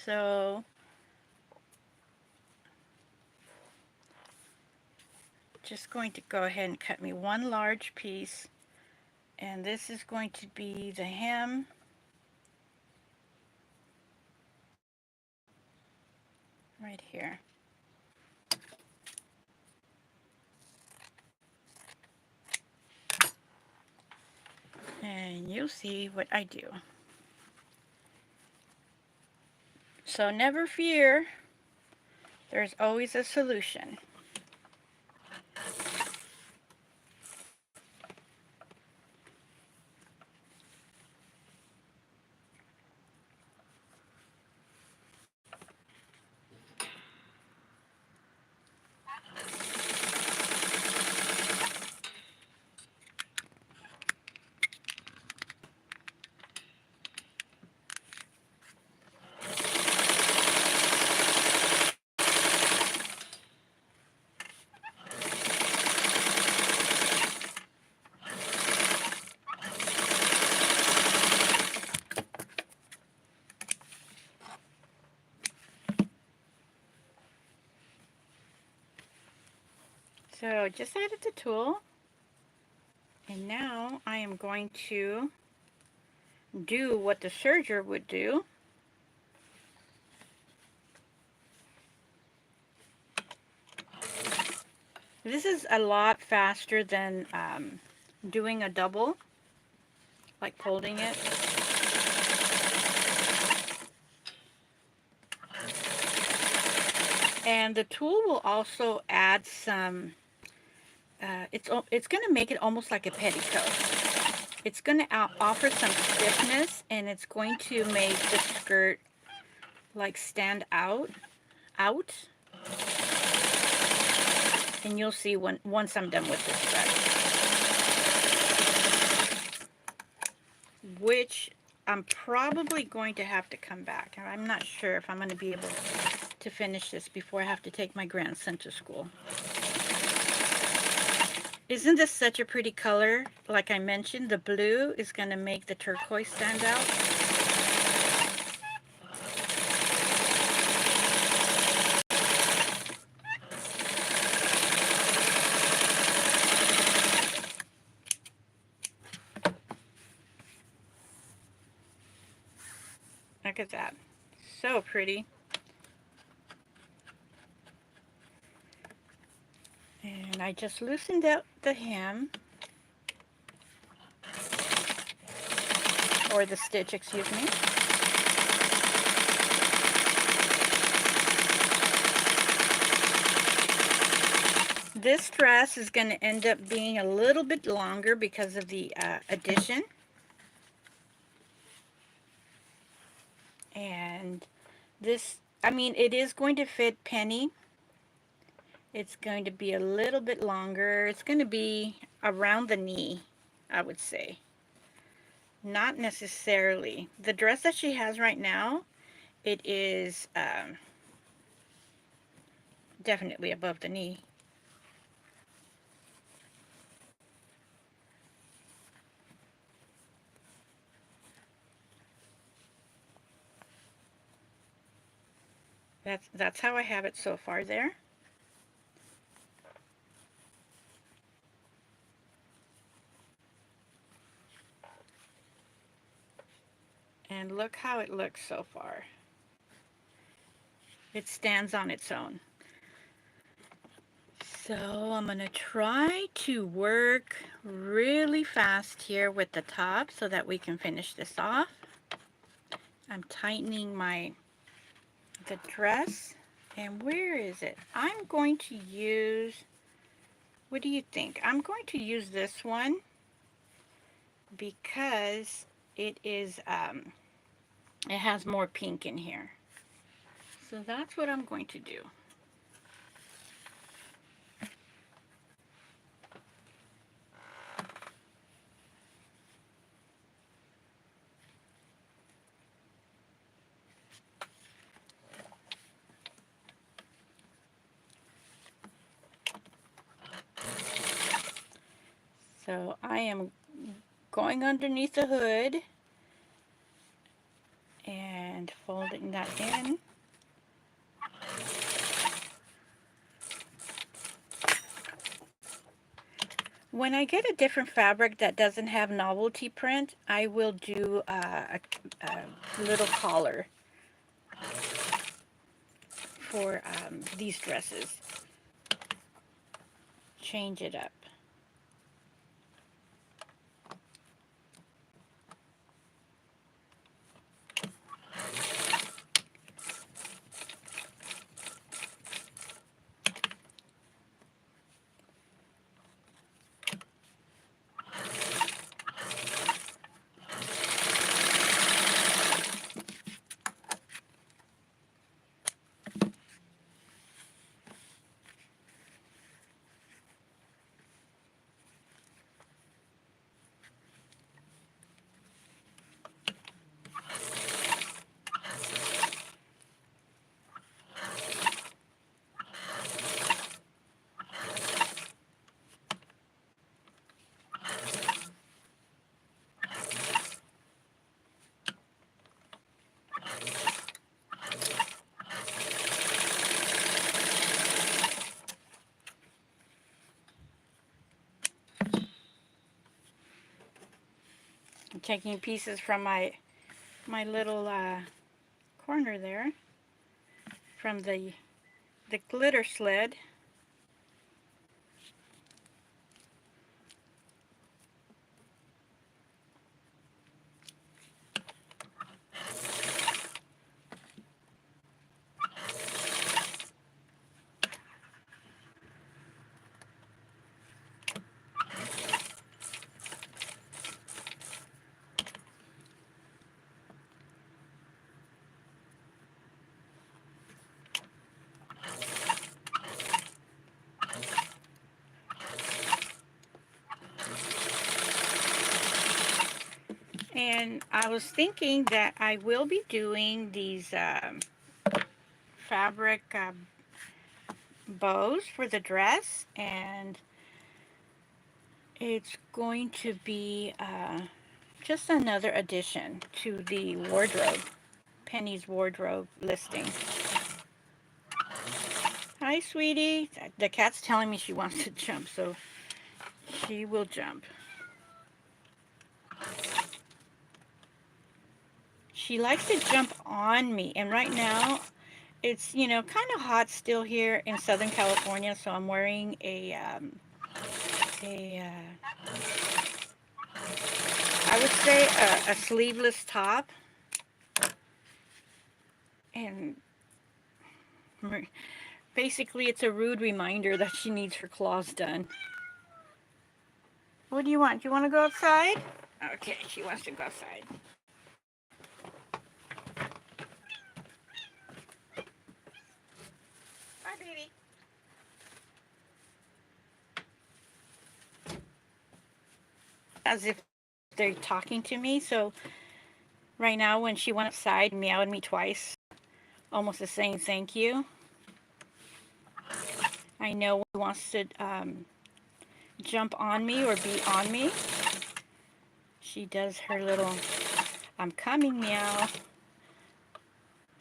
So just going to go ahead and cut me one large piece, and this is going to be the hem. Right here. And you'll see what I do. So never fear, there's always a solution. So just added the tulle, and now I am going to do what the serger would do. This is a lot faster than doing a double, like folding it. And the tulle will also add some, it's going to make it almost like a petticoat. It's going to offer some stiffness, and it's going to make the skirt like stand out. And you'll see once I'm done with this dress, which I'm probably going to have to come back. I'm not sure if I'm going to be able to finish this before I have to take my grandson to school. Isn't this such a pretty color? Like I mentioned, the blue is going to make the turquoise stand out. Look at that. So pretty. And I just loosened out the hem, or the stitch, excuse me. This dress is going to end up being a little bit longer because of the addition. And this, I mean, it is going to fit Penny. It's going to be a little bit longer. It's going to be around the knee, I would say. Not necessarily. The dress that she has right now, it is definitely above the knee. That's how I have it so far there. And look how it looks so far. It stands on its own. So I'm going to try to work really fast here with the top so that we can finish this off. I'm tightening the dress. And where is it? I'm going to use, what do you think? I'm going to use this one because it is, it has more pink in here. So that's what I'm going to do. So I am going underneath the hood and folding that in. When I get a different fabric that doesn't have novelty print, I will do a little collar for these dresses. Change it up. I'm taking pieces from my little corner there from the glitter sled. And I was thinking that I will be doing these fabric bows for the dress, and it's going to be just another addition to the wardrobe, Penny's wardrobe listing. Hi, sweetie. The cat's telling me she wants to jump, so she will jump. She likes to jump on me, and right now it's, you know, kind of hot still here in Southern California, so I'm wearing I would say a sleeveless top, and basically it's a rude reminder that she needs her claws done. What do you want? Do you want to go outside? Okay, she wants to go outside. Hi, baby. As if they're talking to me, so right now when she went outside, meowed me twice, almost the same thank you. I know he wants to jump on me or be on me. She does her little I'm coming meow.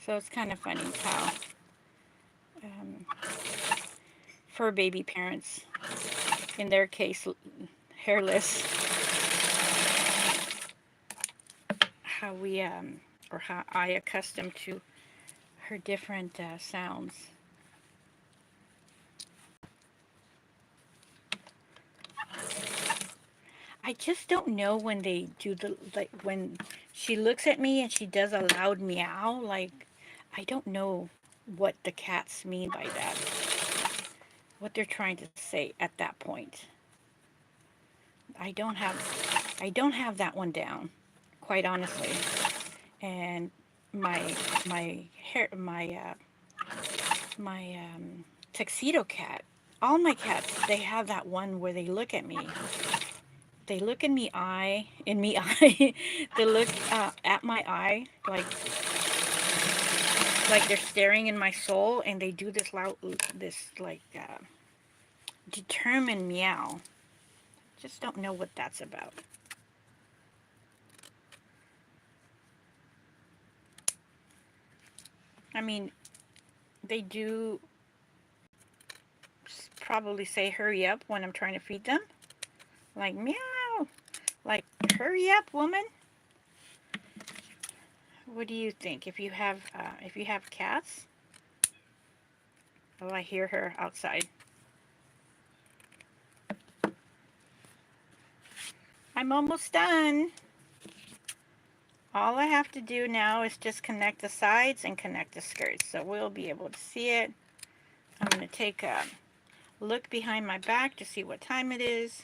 So it's kind of funny how fur baby parents, in their case hairless, how we or how I accustomed to her different sounds. I just don't know when they do the, like, when she looks at me and she does a loud meow, like, I don't know what the cats mean by that, what they're trying to say at that point. I don't have that one down, quite honestly. And my tuxedo cat, all my cats, they have that one where they look at me. They look in me eye, they look at my eye like they're staring in my soul, and they do this loud, this like determined meow. Just don't know what that's about. I mean, they do probably say hurry up when I'm trying to feed them. Like, meow. Like, hurry up, woman. What do you think? If you have cats? Oh, I hear her outside. I'm almost done. All I have to do now is just connect the sides and connect the skirts, so we'll be able to see it. I'm going to take a look behind my back to see what time it is.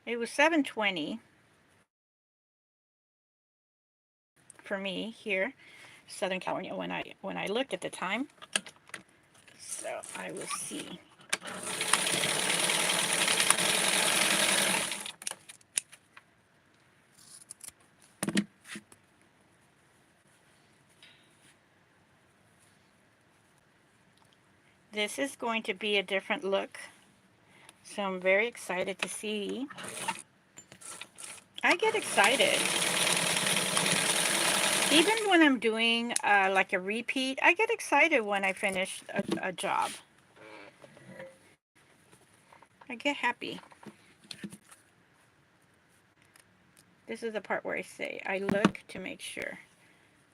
It was 7:20 for me here, Southern California, when I looked at the time. So I will see. This is going to be a different look, so I'm very excited to see. I get excited. Even when I'm doing like a repeat, I get excited when I finish a job. I get happy. This is the part where I say, I look to make sure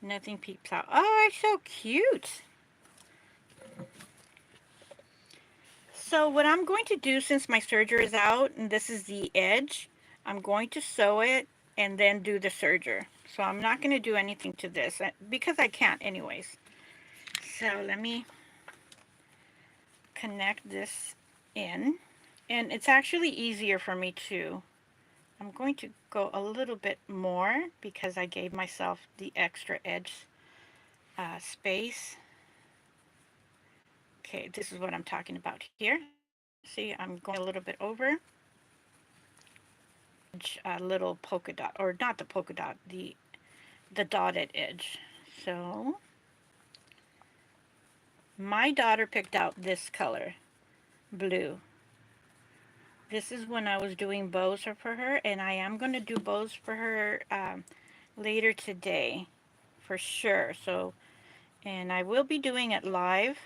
nothing peeps out. Oh, it's so cute. So what I'm going to do, since my serger is out, and this is the edge, I'm going to sew it and then do the serger. So I'm not going to do anything to this, because I can't anyways. So let me connect this in. And it's actually easier for me too. I'm going to go a little bit more because I gave myself the extra edge space. Okay, this is what I'm talking about here. See, I'm going a little bit over. A little polka dot, or not the polka dot, the dotted edge. So my daughter picked out this color, blue. This is when I was doing bows for her, and I am going to do bows for her later today for sure. So, and I will be doing it live.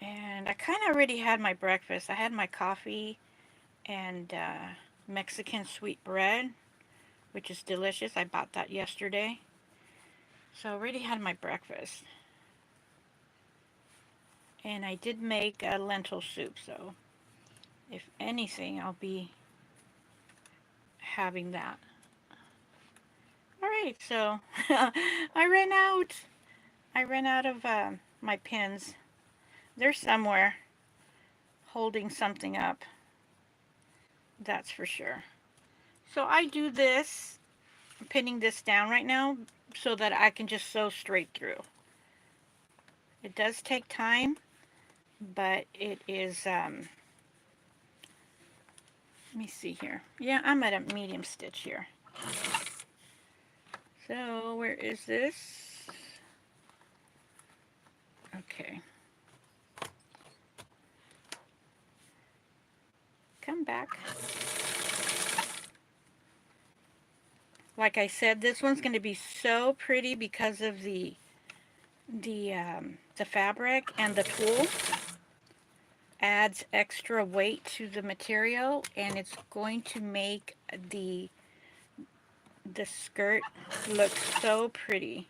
And I kind of already had my breakfast. I had my coffee and Mexican sweet bread, which is delicious. I bought that yesterday. So I already had my breakfast. And I did make a lentil soup, so if anything, I'll be having that. Alright, so I ran out. I ran out of my pins. They're somewhere holding something up. That's for sure. So I do this, I'm pinning this down right now so that I can just sew straight through. It does take time, but it is, let me see here. Yeah, I'm at a medium stitch here. So where is this? Okay. Come back. Like I said, this one's going to be so pretty because of the fabric, and the tulle adds extra weight to the material, and it's going to make the skirt look so pretty.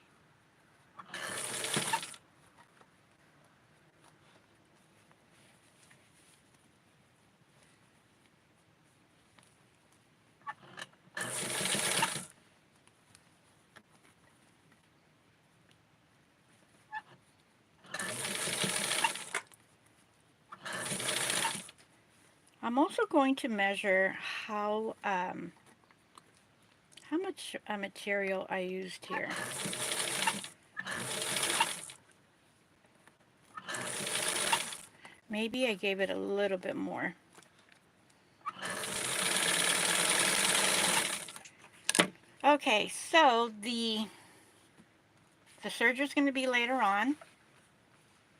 I'm also going to measure how much material I used here. Maybe I gave it a little bit more. Okay, so the serger is going to be later on,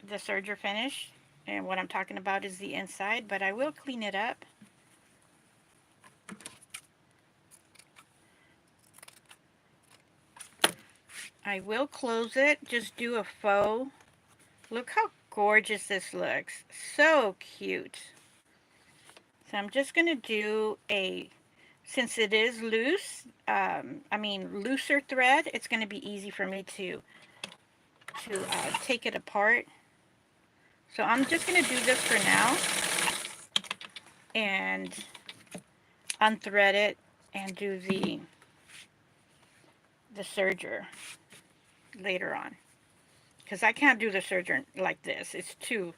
the serger finish, and what I'm talking about is the inside, but I will clean it up. I will close it, just do a faux. Look how gorgeous this looks. So cute. So I'm just going to do a, since it is loose, looser thread, it's going to be easy for me to take it apart. So I'm just going to do this for now and unthread it and do the serger later on. Because I can't do the serger like this. It's too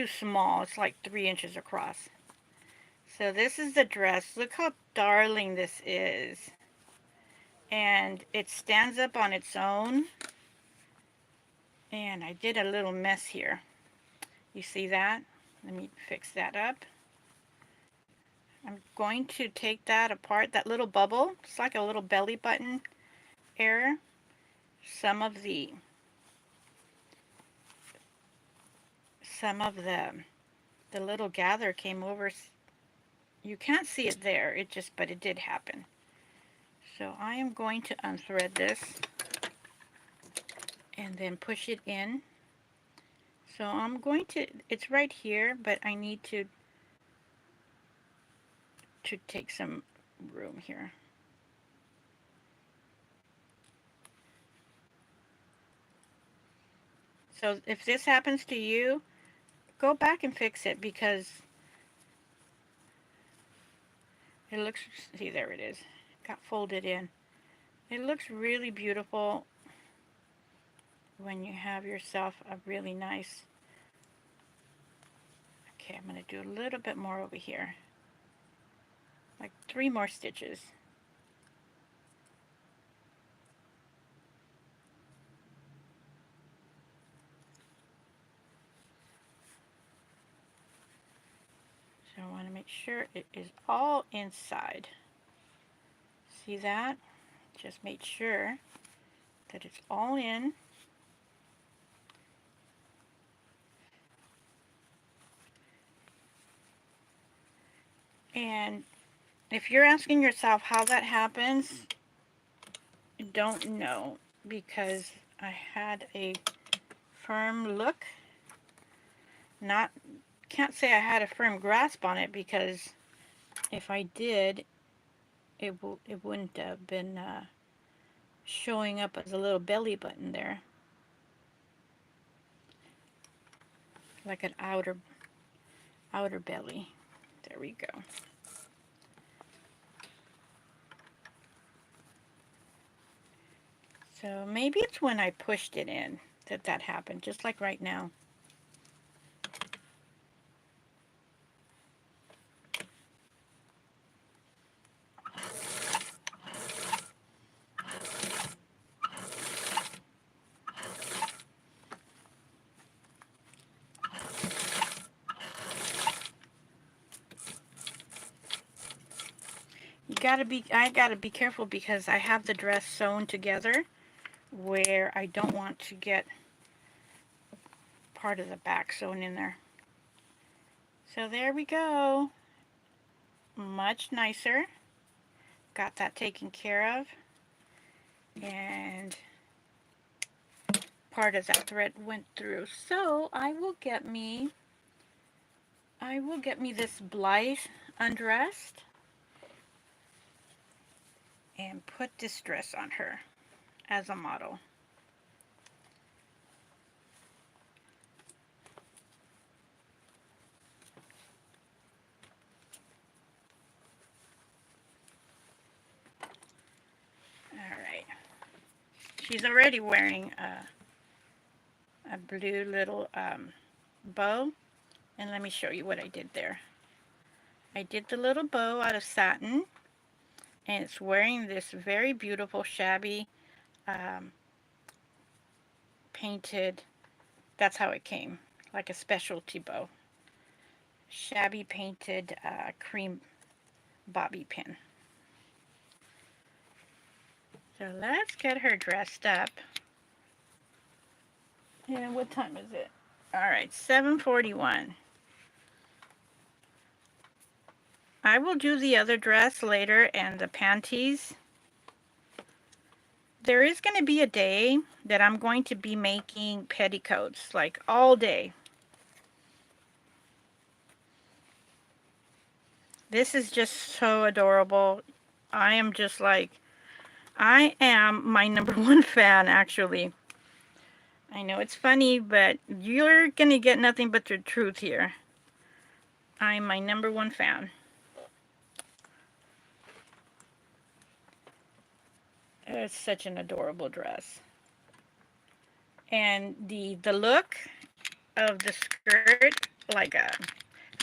small. It's like 3 inches across. So this is the dress. Look how darling this is. And it stands up on its own. And I did a little mess here. You see that? Let me fix that up. I'm going to take that apart, that little bubble. It's like a little belly button error. Some of the little gather came over. You can't see it there, but it did happen. So I am going to unthread this and then push it in. So I'm going to, it's right here, but I need to take some room here. So if this happens to you, go back and fix it because it looks, see there it is, got folded in. It looks really beautiful when you have yourself a really nice, okay, I'm going to do a little bit more over here, like 3 more stitches. So I want to make sure it is all inside. See that? Just make sure that it's all in. And if you're asking yourself how that happens, I don't know, because I had a firm look. Can't say I had a firm grasp on it, because if I did, it wouldn't have been showing up as a little belly button there, like an outer belly. There we go. So maybe it's when I pushed it in that happened, just like right now. I gotta be careful because I have the dress sewn together where I don't want to get part of the back sewn in there. So there we go. Much nicer. Got that taken care of. And part of that thread went through. So I will get me this Blythe undressed and put this dress on her as a model. Alright. She's already wearing a blue little bow. And let me show you what I did there. I did the little bow out of satin. And it's wearing this very beautiful shabby painted, that's how it came, like a specialty bow. Shabby painted cream bobby pin. So let's get her dressed up. And what time is it? Alright, 7:41. I will do the other dress later and the panties. There is going to be a day that I'm going to be making petticoats, like all day. This is just so adorable. I am just like, I am my number one fan, actually. I know it's funny, but you're going to get nothing but the truth here. I'm my number one fan. It's such an adorable dress. And the look of the skirt, like a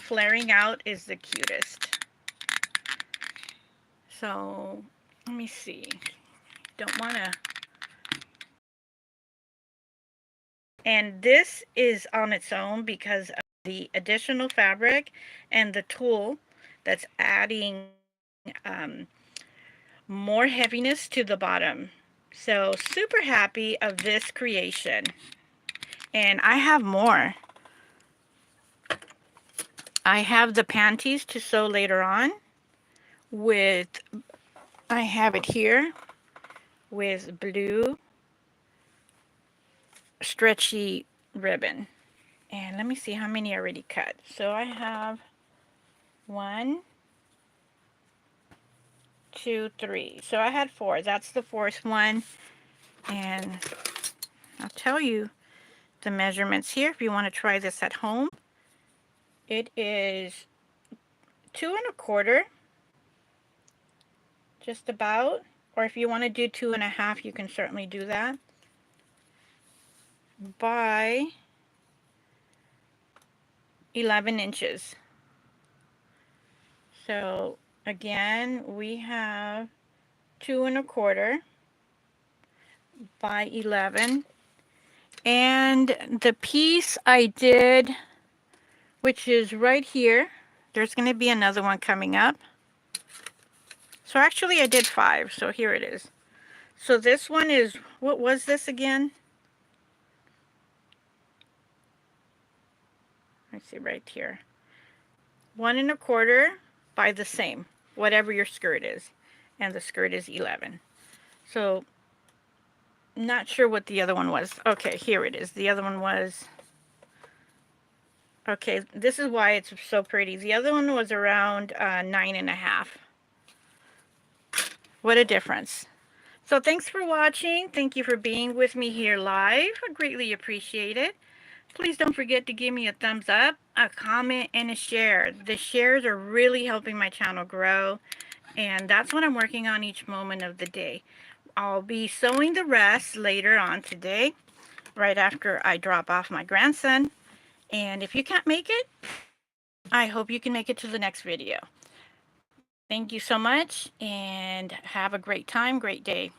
flaring out, is the cutest. So let me see. Don't want to. And this is on its own because of the additional fabric and the tulle that's adding more heaviness to the bottom. So super happy of this creation. And I have more. I have the panties to sew later on with, I have it here with blue stretchy ribbon. And let me see how many I already cut. So I have 1, 2, 3. So I had 4. That's the 4th one. And I'll tell you the measurements here if you want to try this at home. It is 2 1/4, just about. Or if you want to do 2 1/2, you can certainly do that. By 11 inches. So again, we have 2 1/4 by 11. And the piece I did, which is right here, there's going to be another one coming up. So actually I did 5, so here it is. So this one is, what was this again? Let's see right here. 1 1/4 by the same, whatever your skirt is. And the skirt is 11. So not sure what the other one was. Okay, here it is. The other one was, okay, this is why it's so pretty. The other one was around 9 1/2. What a difference. So thanks for watching. Thank you for being with me here live. I greatly appreciate it. Please don't forget to give me a thumbs up, a comment, and a share. The shares are really helping my channel grow, and that's what I'm working on each moment of the day. I'll be sewing the rest later on today, right after I drop off my grandson. And if you can't make it, I hope you can make it to the next video. Thank you so much, and have a great time, great day.